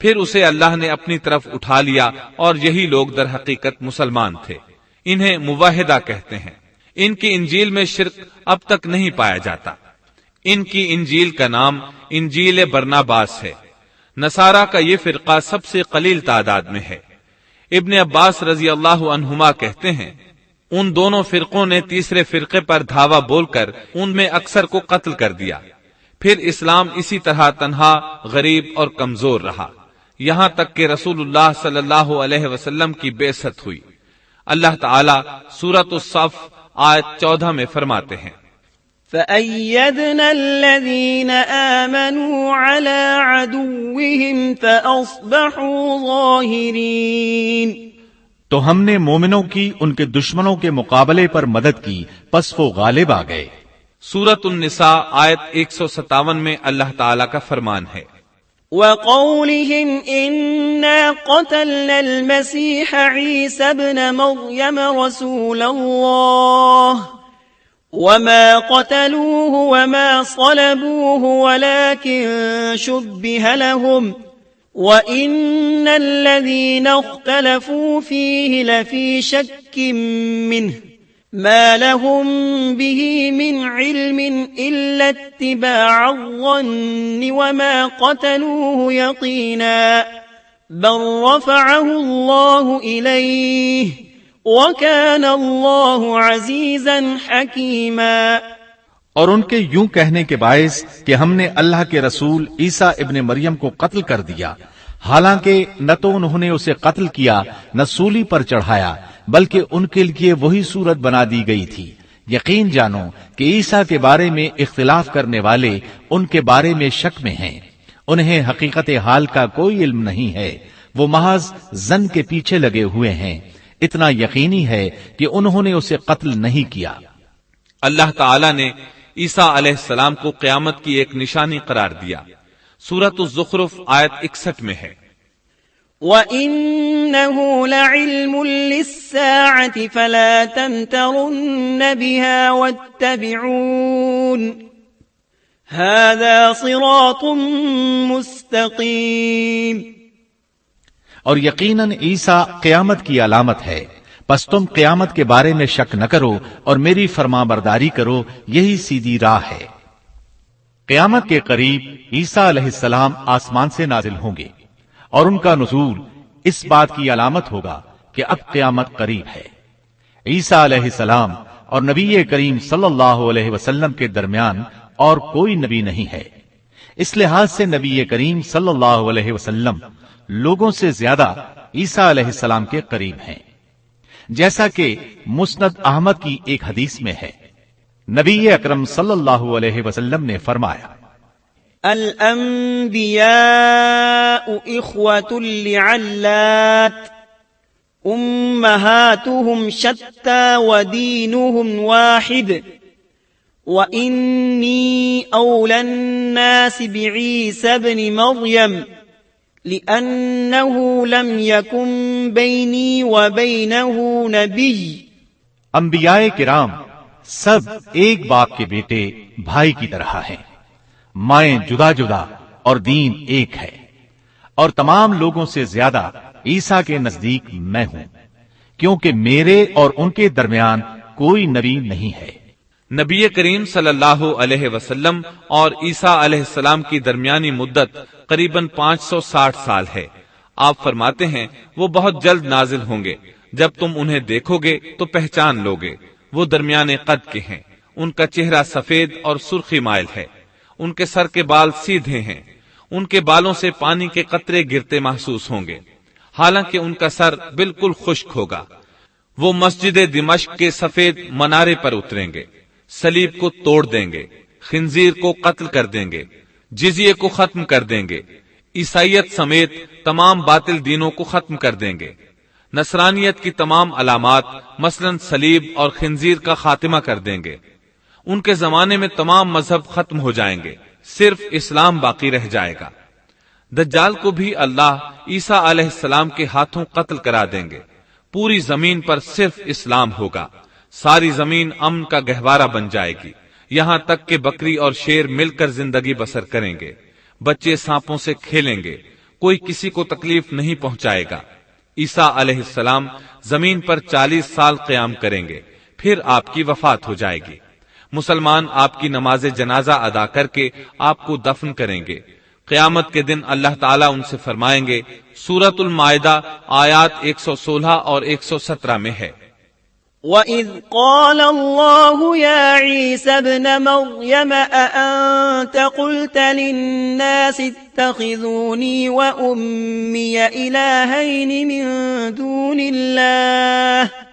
پھر اسے اللہ نے اپنی طرف اٹھا لیا، اور یہی لوگ در حقیقت مسلمان تھے۔ انہیں موحدہ کہتے ہیں۔ ان کی انجیل میں شرک اب تک نہیں پایا جاتا۔ ان کی انجیل کا نام انجیل برناباس ہے۔ نصارہ کا یہ فرقہ سب سے قلیل تعداد میں ہے۔ ابن عباس رضی اللہ عنہما کہتے ہیں ان دونوں فرقوں نے تیسرے فرقے پر دھاوا بول کر ان میں اکثر کو قتل کر دیا۔ پھر اسلام اسی طرح تنہا، غریب اور کمزور رہا، یہاں تک کہ رسول اللہ صلی اللہ علیہ وسلم کی بعثت ہوئی۔ اللہ تعالی سورۃ الصف آیت 14 میں فرماتے ہیں فَأَيَّدْنَا الَّذِينَ آمَنُوا عَلَى عَدُوِّهِمْ فَأَصْبَحُوا ظَاهِرِينَ تو ہم نے مومنوں کی ان کے دشمنوں کے مقابلے پر مدد کی، پس وہ غالب آ گئے۔ سورۃ النساء آیت 157 میں اللہ تعالیٰ کا فرمان ہے وَقَوْلِهِمْ إِنَّا قَتَلْنَا الْمَسِيحَ عِيسَى ابْنَ مَرْيَمَ رَسُولَ اللَّهِ وَمَا قَتَلُوهُ وَمَا صَلَبُوهُ وَلَكِنْ شُبِّهَ لَهُمْ وَإِنَّ الَّذِينَ اخْتَلَفُوا فِيهِ لَفِي شَكٍّ مِّنْهُ مَا لَهُم بِهِ مِنْ عِلْمٍ إِلَّا اتِّبَاعَ الظَّنِّ وَمَا قَتَلُوهُ يَقِينًا بَلْ رَفَعَهُ اللَّهُ إِلَيْهِ وَكَانَ اللَّهُ عَزِيزًا حَكِيمًا۔ اور ان کے یوں کہنے کے باعث کہ ہم نے اللہ کے رسول عیسیٰ ابن مریم کو قتل کر دیا، حالانکہ نہ تو انہوں نے اسے قتل کیا نہ سولی پر چڑھایا، بلکہ ان کے لیے وہی صورت بنا دی گئی تھی۔ یقین جانو کہ عیسیٰ کے بارے میں اختلاف کرنے والے ان کے بارے میں شک میں ہیں، انہیں حقیقت حال کا کوئی علم نہیں ہے، وہ محض ظن کے پیچھے لگے ہوئے ہیں۔ اتنا یقینی ہے کہ انہوں نے اسے قتل نہیں کیا۔ اللہ تعالیٰ نے عیسیٰ علیہ السلام کو قیامت کی ایک نشانی قرار دیا۔ سورۃ الزخرف آیت 61 میں ہے وَإِنَّهُ لَعِلْمٌ لِلسَّاعَةِ فَلَا تَمْتَرُنَّ بِهَا وَاتَّبِعُونِ هَذَا صِرَاطٌ مُسْتَقِيمٌ۔ اور یقیناً عیسیٰ قیامت کی علامت ہے، پس تم قیامت کے بارے میں شک نہ کرو اور میری فرما برداری کرو، یہی سیدھی راہ ہے۔ قیامت کے قریب عیسیٰ علیہ السلام آسمان سے نازل ہوں گے، اور ان کا نزول اس بات کی علامت ہوگا کہ اب قیامت قریب ہے۔ عیسیٰ علیہ السلام اور نبی کریم صلی اللہ علیہ وسلم کے درمیان اور کوئی نبی نہیں ہے، اس لحاظ سے نبی کریم صلی اللہ علیہ وسلم لوگوں سے زیادہ عیسیٰ علیہ السلام کے قریب ہیں، جیسا کہ مسند احمد کی ایک حدیث میں ہے، نبی اکرم صلی اللہ علیہ وسلم نے فرمایا الانبیاء اخوة لعلات امہاتهم شتى ودینهم واحد وإنی اولی الناس بعیسی ابن مریم لأنه لم يكن بيني وبينه نبي۔ انبیاء کرام سب ایک باپ کے بیٹے بھائی کی طرح ہیں، مائیں جدا جدا اور دین ایک ہے، اور تمام لوگوں سے زیادہ عیسیٰ کے نزدیک میں ہوں، کیونکہ میرے اور ان کے درمیان کوئی نبی نہیں ہے۔ نبی کریم صلی اللہ علیہ وسلم اور عیسیٰ علیہ السلام کی درمیانی مدت قریباً 560 سال ہے۔ آپ فرماتے ہیں وہ بہت جلد نازل ہوں گے، جب تم انہیں دیکھو گے تو پہچان لوگے۔ وہ درمیانے قد کے ہیں، ان کا چہرہ سفید اور سرخی مائل ہے، ان کے سر کے بال سیدھے ہیں، ان کے بالوں سے پانی کے قطرے گرتے محسوس ہوں گے، حالانکہ ان کا سر بالکل خشک ہوگا۔ وہ مسجد دمشق کے سفید منارے پر اتریں گے، صلیب کو توڑ دیں گے، خنزیر کو قتل کر دیں گے، جزیے کو ختم کر دیں گے، عیسائیت سمیت تمام باطل دینوں کو ختم کر دیں گے، نصرانیت کی تمام علامات مثلا صلیب اور خنزیر کا خاتمہ کر دیں گے۔ ان کے زمانے میں تمام مذہب ختم ہو جائیں گے، صرف اسلام باقی رہ جائے گا۔ دجال کو بھی اللہ عیسیٰ علیہ السلام کے ہاتھوں قتل کرا دیں گے۔ پوری زمین پر صرف اسلام ہوگا، ساری زمین امن کا گہوارہ بن جائے گی، یہاں تک کہ بکری اور شیر مل کر زندگی بسر کریں گے، بچے سانپوں سے کھیلیں گے، کوئی کسی کو تکلیف نہیں پہنچائے گا۔ عیسیٰ علیہ السلام زمین پر 40 سال قیام کریں گے، پھر آپ کی وفات ہو جائے گی۔ مسلمان آپ کی نماز جنازہ ادا کر کے آپ کو دفن کریں گے۔ قیامت کے دن اللہ تعالیٰ ان سے فرمائیں گے، سورۃ المائدہ آیات 116 اور 117 میں ہے، وَإِذْ قَالَ اللَّهُ يَا عِيسَى ابْنَ مَرْيَمَ أَأَنْتَ قُلْتَ لِلنَّاسِ اتَّخِذُونِي وَأُمِّيَ إِلَٰهَيْنِ مِن دُونِ اللَّهِ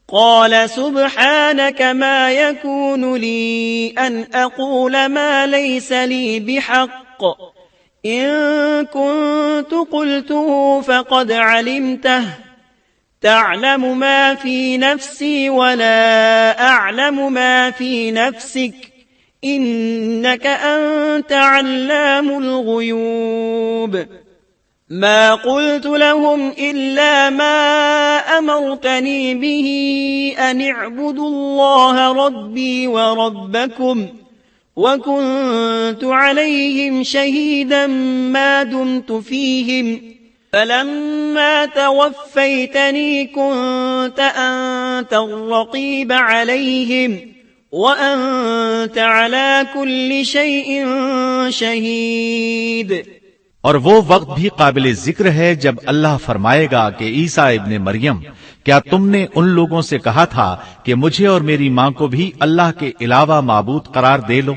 قال سبحانك ما يكون لي أن أقول ما ليس لي بحق إن كنت قلته فقد علمته تعلم ما في نفسي ولا أعلم ما في نفسك إنك أنت علام الغيوب ما قلت لهم إلا ما أمرتني به أن اعبدوا الله ربي وربكم وكنت عليهم شهيدا ما دمت فيهم فلما توفيتني كنت أنت الرقيب عليهم وأنت على كل شيء شهيد. اور وہ وقت بھی قابل ذکر ہے جب اللہ فرمائے گا کہ عیسیٰ ابن مریم، کیا تم نے ان لوگوں سے کہا تھا کہ مجھے اور میری ماں کو بھی اللہ کے علاوہ معبود قرار دے لو؟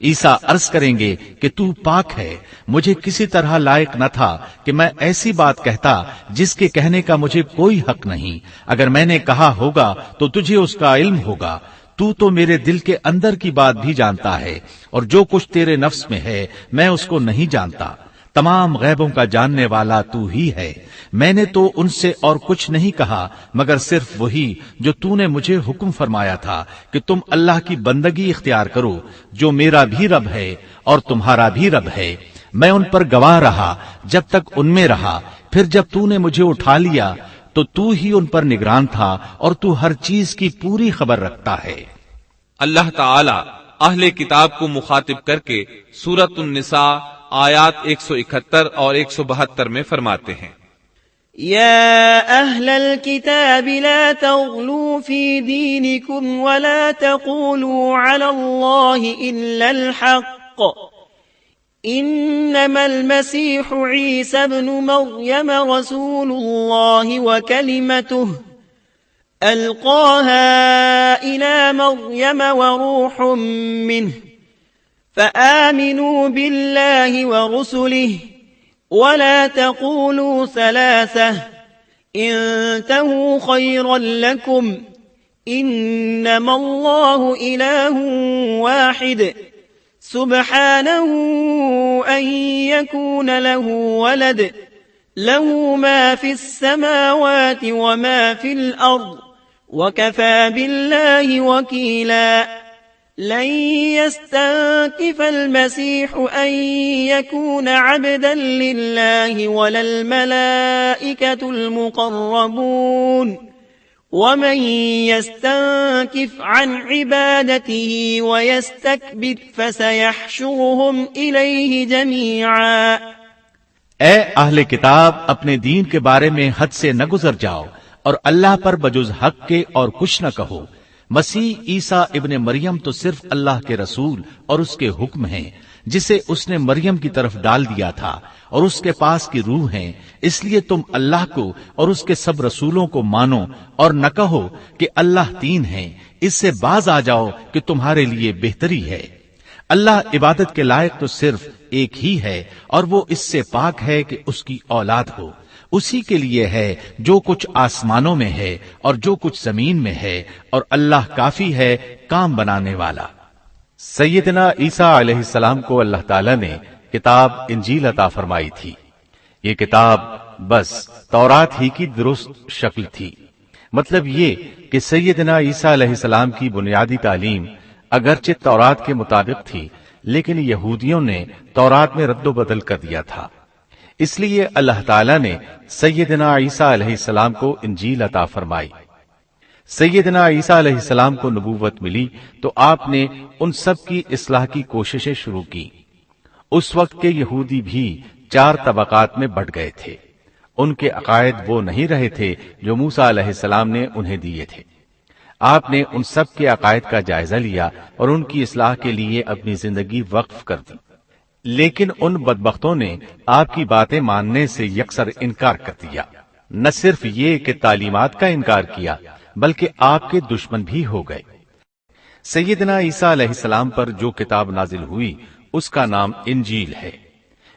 عیسیٰ عرض کریں گے کہ تو پاک ہے، مجھے کسی طرح لائق نہ تھا کہ میں ایسی بات کہتا جس کے کہنے کا مجھے کوئی حق نہیں. اگر میں نے کہا ہوگا تو تجھے اس کا علم ہوگا. تو میرے دل کے اندر کی بات بھی جانتا ہے، اور جو کچھ تیرے نفس میں ہے میں اس کو نہیں جانتا. تمام غیبوں کا جاننے والا تو ہی ہے. میں نے تو ان سے اور کچھ نہیں کہا مگر صرف وہی جو تو نے مجھے حکم فرمایا تھا کہ تم اللہ کی بندگی اختیار کرو جو میرا بھی رب ہے اور تمہارا بھی رب ہے. میں ان پر گواہ رہا جب تک ان میں رہا، پھر جب تو نے مجھے اٹھا لیا تو تو ہی ان پر نگران تھا اور تو ہر چیز کی پوری خبر رکھتا ہے. اللہ تعالی اہل کتاب کو مخاطب کر کے سورۃ النساء آیات 171 اور 172 میں فرماتے ہیں، يا أهل الكتاب لا تغلوا في دينكم ولا تقولوا على الله إلا الحق إنما المسيح عيسى ابن مريم رسول الله وكلمته ألقاها إلى مريم وروح منه فآمنوا بالله ورسله ولا تقولوا ثلاثة انتهوا خيرا لكم إنما الله إله واحد سبحانه أن يكون له ولد له ما في السماوات وما في الأرض وكفى بالله وكيلا. لن يستنكف المسيح أن يكون عبدا لله ولا الملائكة المقربون ومن يستنكف عن عبادته ويستكبر فسيحشرهم إليه جميعا. اے اہل کتاب، اپنے دین کے بارے میں حد سے نہ گزر جاؤ اور اللہ پر بجز حق کے اور کچھ نہ کہو. مسیح عیسیٰ ابن مریم تو صرف اللہ کے رسول اور اس کے حکم ہیں جسے اس نے مریم کی طرف ڈال دیا تھا، اور اس کے پاس کی روح ہیں. اس لیے تم اللہ کو اور اس کے سب رسولوں کو مانو اور نہ کہو کہ اللہ تین ہیں. اس سے باز آ جاؤ کہ تمہارے لیے بہتری ہے. اللہ عبادت کے لائق تو صرف ایک ہی ہے، اور وہ اس سے پاک ہے کہ اس کی اولاد ہو. اسی کے لیے ہے جو کچھ آسمانوں میں ہے اور جو کچھ زمین میں ہے، اور اللہ کافی ہے کام بنانے والا. سیدنا عیسیٰ علیہ السلام کو اللہ تعالیٰ نے کتاب انجیل عطا فرمائی تھی. یہ کتاب بس تورات ہی کی درست شکل تھی. مطلب یہ کہ سیدنا عیسیٰ علیہ السلام کی بنیادی تعلیم اگرچہ تورات کے مطابق تھی، لیکن یہودیوں نے تورات میں رد و بدل کر دیا تھا. اس لیے اللہ تعالیٰ نے سیدنا عیسیٰ علیہ السلام کو انجیل عطا فرمائی. سیدنا عیسیٰ علیہ السلام کو نبوت ملی تو آپ نے ان سب کی اصلاح کی کوششیں شروع کی. اس وقت کے یہودی بھی 4 طبقات میں بٹ گئے تھے. ان کے عقائد وہ نہیں رہے تھے جو موسیٰ علیہ السلام نے انہیں دیے تھے. آپ نے ان سب کے عقائد کا جائزہ لیا اور ان کی اصلاح کے لیے اپنی زندگی وقف کر دی. لیکن ان بدبختوں نے آپ کی باتیں ماننے سے یکسر انکار کر دیا. نہ صرف یہ کہ تعلیمات کا انکار کیا بلکہ آپ کے دشمن بھی ہو گئے. سیدنا عیسیٰ علیہ السلام پر جو کتاب نازل ہوئی اس کا نام انجیل ہے.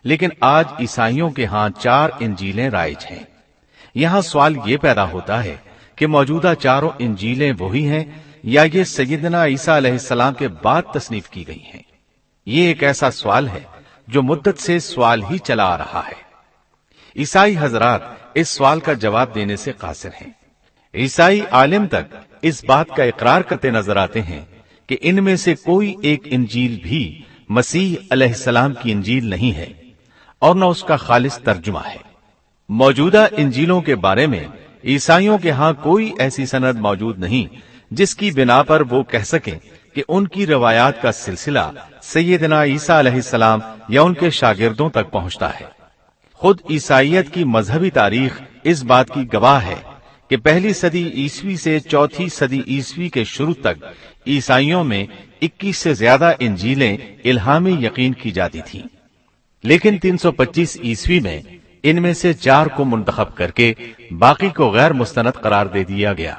لیکن آج عیسائیوں کے ہاں 4 انجیلیں رائج ہیں. یہاں سوال یہ پیدا ہوتا ہے کہ موجودہ چاروں انجیلیں وہی ہیں یا یہ سیدنا عیسیٰ علیہ السلام کے بعد تصنیف کی گئی ہیں؟ یہ ایک ایسا سوال ہے جو مدت سے سوال ہی چلا آ رہا ہے۔ عیسائی حضرات اس سوال کا جواب دینے سے قاصر ہیں۔ عیسائی عالم تک اس بات کا اقرار کرتے نظر آتے ہیں کہ ان میں سے کوئی ایک انجیل بھی مسیح علیہ السلام کی انجیل نہیں ہے اور نہ اس کا خالص ترجمہ ہے۔ موجودہ انجیلوں کے بارے میں عیسائیوں کے ہاں کوئی ایسی سند موجود نہیں جس کی بنا پر وہ کہہ سکیں کہ ان کی روایات کا سلسلہ سیدنا عیسیٰ علیہ السلام یا ان کے شاگردوں تک پہنچتا ہے۔ خود عیسائیت کی مذہبی تاریخ اس بات کی گواہ ہے کہ پہلی صدی عیسوی سے چوتھی صدی عیسوی کے شروع تک عیسائیوں میں 21 سے زیادہ انجیلیں الہامی یقین کی جاتی تھیں، لیکن 325 عیسوی میں ان میں سے 4 کو منتخب کر کے باقی کو غیر مستند قرار دے دیا گیا۔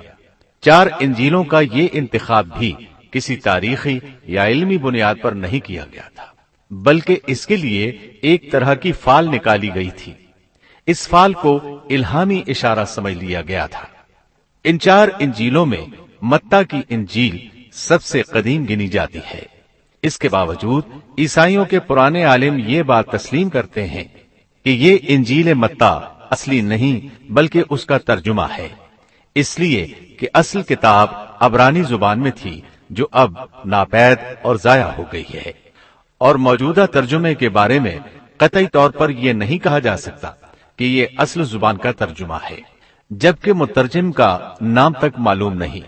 4 انجیلوں کا یہ انتخاب بھی کسی تاریخی یا علمی بنیاد پر نہیں کیا گیا تھا، بلکہ اس کے لیے ایک طرح کی فال نکالی گئی تھی۔ اس فال کو الہامی اشارہ سمجھ لیا گیا تھا۔ ان 4 انجیلوں میں متی کی انجیل سب سے قدیم گنی جاتی ہے۔ اس کے باوجود عیسائیوں کے پرانے عالم یہ بات تسلیم کرتے ہیں کہ یہ انجیل متی اصلی نہیں بلکہ اس کا ترجمہ ہے، اس لیے کہ اصل کتاب عبرانی زبان میں تھی جو اب ناپید اور ضائع ہو گئی ہے، اور موجودہ ترجمے کے بارے میں قطعی طور پر یہ نہیں کہا جا سکتا کہ یہ اصل زبان کا ترجمہ ہے، جبکہ مترجم کا نام تک معلوم نہیں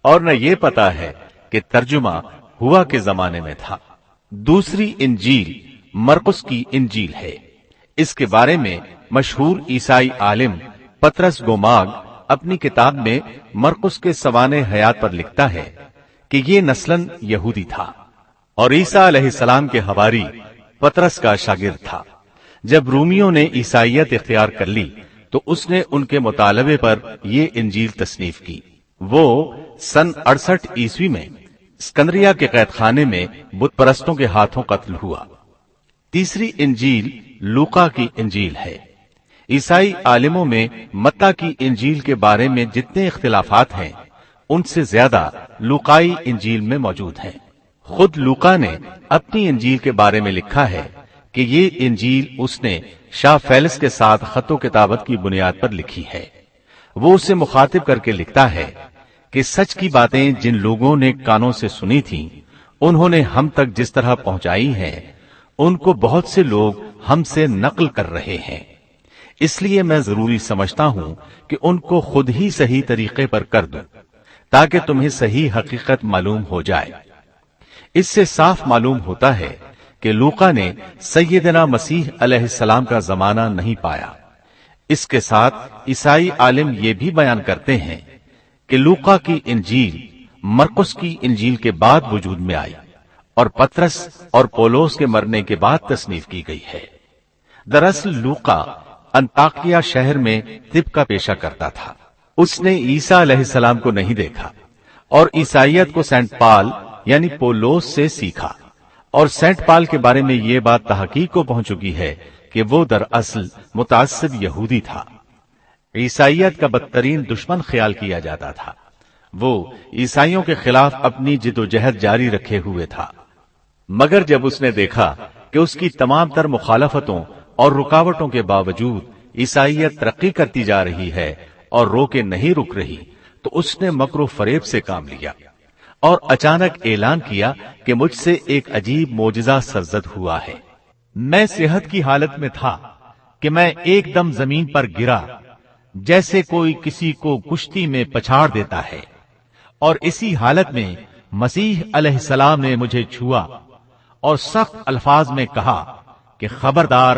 اور نہ یہ پتا ہے کہ ترجمہ ہوا کے زمانے میں تھا۔ دوسری انجیل مرقس کی انجیل ہے۔ اس کے بارے میں مشہور عیسائی عالم پطرس گوماگ اپنی کتاب میں مرقس کے سوانح حیات پر لکھتا ہے کہ یہ نسلاً یہودی تھا اور عیسیٰ علیہ السلام کے حواری پطرس کا شاگرد تھا۔ جب رومیوں نے عیسائیت اختیار کر لی تو اس نے ان کے مطالبے پر یہ انجیل تصنیف کی۔ وہ سن 68 عیسوی میں اسکندریہ کے قید خانے میں بت پرستوں کے ہاتھوں قتل ہوا۔ تیسری انجیل لوقا کی انجیل ہے۔ عیسائی عالموں میں متی کی انجیل کے بارے میں جتنے اختلافات ہیں ان سے زیادہ لوقائی انجیل میں موجود ہیں۔ خود لوقا نے اپنی انجیل کے بارے میں لکھا ہے کہ یہ انجیل اس نے شاہ فیلس کے ساتھ خط و کتابت کی بنیاد پر لکھی ہے۔ وہ اسے مخاطب کر کے لکھتا ہے کہ سچ کی باتیں جن لوگوں نے کانوں سے سنی تھیں انہوں نے ہم تک جس طرح پہنچائی ہیں ان کو بہت سے لوگ ہم سے نقل کر رہے ہیں، اس لیے میں ضروری سمجھتا ہوں کہ ان کو خود ہی صحیح طریقے پر کر دوں تاکہ تمہیں صحیح حقیقت معلوم ہو جائے۔ اس سے صاف معلوم ہوتا ہے کہ لوقا نے سیدنا مسیح علیہ السلام کا زمانہ نہیں پایا۔ اس کے ساتھ عیسائی عالم یہ بھی بیان کرتے ہیں کہ لوقا کی انجیل مرقس کی انجیل کے بعد وجود میں آئی اور پطرس اور پولس کے مرنے کے بعد تصنیف کی گئی ہے۔ دراصل لوقا انطاکیہ شہر میں طب کا پیشہ کرتا تھا۔ اس نے عیسیٰ علیہ السلام کو نہیں دیکھا اور عیسائیت کو سینٹ پال یعنی پولس سے سیکھا، اور سینٹ پال کے بارے میں یہ بات تحقیق کو پہنچ چکی ہے کہ وہ دراصل متعصب یہودی تھا۔ عیسائیت کا بدترین دشمن خیال کیا جاتا تھا۔ وہ عیسائیوں کے خلاف اپنی جد و جہد جاری رکھے ہوئے تھا، مگر جب اس نے دیکھا کہ اس کی تمام تر مخالفتوں اور رکاوٹوں کے باوجود عیسائیت ترقی کرتی جا رہی ہے اور رو کے نہیں رک رہی، تو اس نے مکر و فریب سے کام لیا اور اچانک اعلان کیا کہ مجھ سے ایک عجیب معجزہ سرزد ہوا ہے۔ میں صحت کی حالت میں تھا کہ میں ایک دم زمین پر گرا جیسے کوئی کسی کو کشتی میں پچھاڑ دیتا ہے، اور اسی حالت میں مسیح علیہ السلام نے مجھے چھوا اور سخت الفاظ میں کہا کہ خبردار،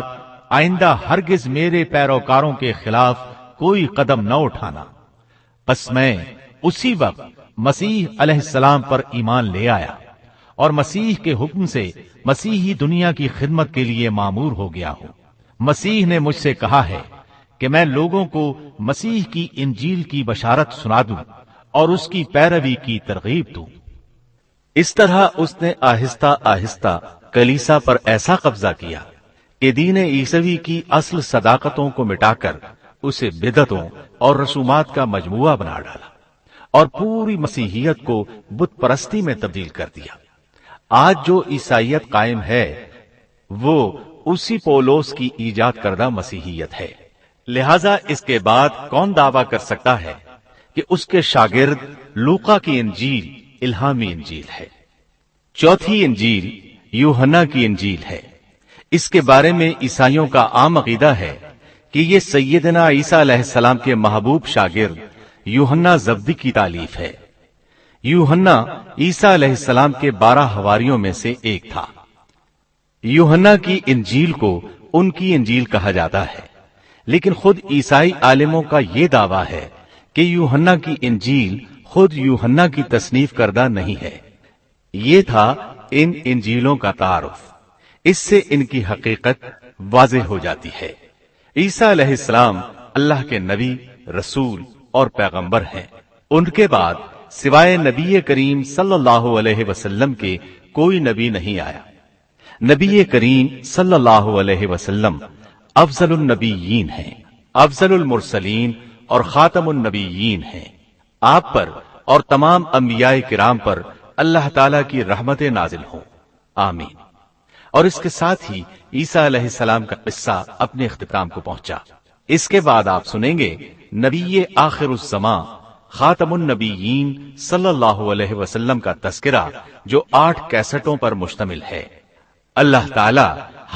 آئندہ ہرگز میرے پیروکاروں کے خلاف کوئی قدم نہ اٹھانا۔ پس میں اسی وقت مسیح علیہ السلام پر ایمان لے آیا اور مسیح کے حکم سے مسیحی دنیا کی خدمت کے لیے مامور ہو گیا ہوں۔ مسیح نے مجھ سے کہا ہے کہ میں لوگوں کو مسیح کی انجیل کی بشارت سنا دوں اور اس کی پیروی کی ترغیب دوں۔ اس طرح اس نے آہستہ آہستہ کلیسا پر ایسا قبضہ کیا کہ دین عیسوی کی اصل صداقتوں کو مٹا کر اسے بدعتوں اور رسومات کا مجموعہ بنا ڈالا اور پوری مسیحیت کو بت پرستی میں تبدیل کر دیا۔ آج جو عیسائیت قائم ہے وہ اسی پولوس کی ایجاد کردہ مسیحیت ہے۔ لہذا اس کے بعد کون دعویٰ کر سکتا ہے کہ اس کے شاگرد لوقا کی انجیل الہامی انجیل ہے؟ چوتھی انجیل یوحنا کی انجیل ہے۔ اس کے بارے میں عیسائیوں کا عام عقیدہ ہے کہ یہ سیدنا عیسیٰ علیہ السلام کے محبوب شاگرد یوحنا زبدی کی تالیف ہے۔ یوحنا عیسیٰ علیہ السلام کے 12 حواریوں میں سے ایک تھا۔ یوحنا کی انجیل کو ان کی انجیل کہا جاتا ہے، لیکن خود عیسائی عالموں کا یہ دعویٰ ہے کہ یوحنا کی انجیل خود یوحنا کی تصنیف کردہ نہیں ہے۔ یہ تھا ان انجیلوں کا تعارف۔ اس سے ان کی حقیقت واضح ہو جاتی ہے۔ عیسیٰ علیہ السلام اللہ کے نبی، رسول اور پیغمبر ہیں۔ ان کے بعد سوائے نبی کریم صلی اللہ علیہ وسلم کے کوئی نبی نہیں آیا۔ نبی کریم صلی اللہ علیہ وسلم افضل النبیین ہیں، افضل المرسلین اور خاتم النبیین ہیں۔ آپ پر اور تمام انبیاء کرام پر اللہ تعالی کی رحمت نازل ہوں، آمین۔ اور اس کے ساتھ ہی عیسیٰ علیہ السلام کا قصہ اپنے اختتام کو پہنچا۔ اس کے بعد آپ سنیں گے نبی آخر الزمان خاتم النبیین صلی اللہ علیہ وسلم کا تذکرہ، جو 8 کیسٹوں پر مشتمل ہے۔ اللہ تعالی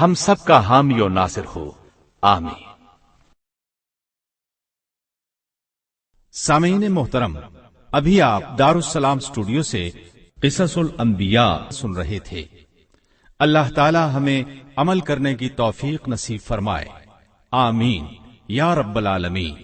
ہم سب کا حامی و ناصر ہو، آمین۔ سامعین محترم، ابھی آپ دارالسلام اسٹوڈیو سے قصص الانبیاء سن رہے تھے۔ اللہ تعالی ہمیں عمل کرنے کی توفیق نصیب فرمائے، آمین یا رب العالمین۔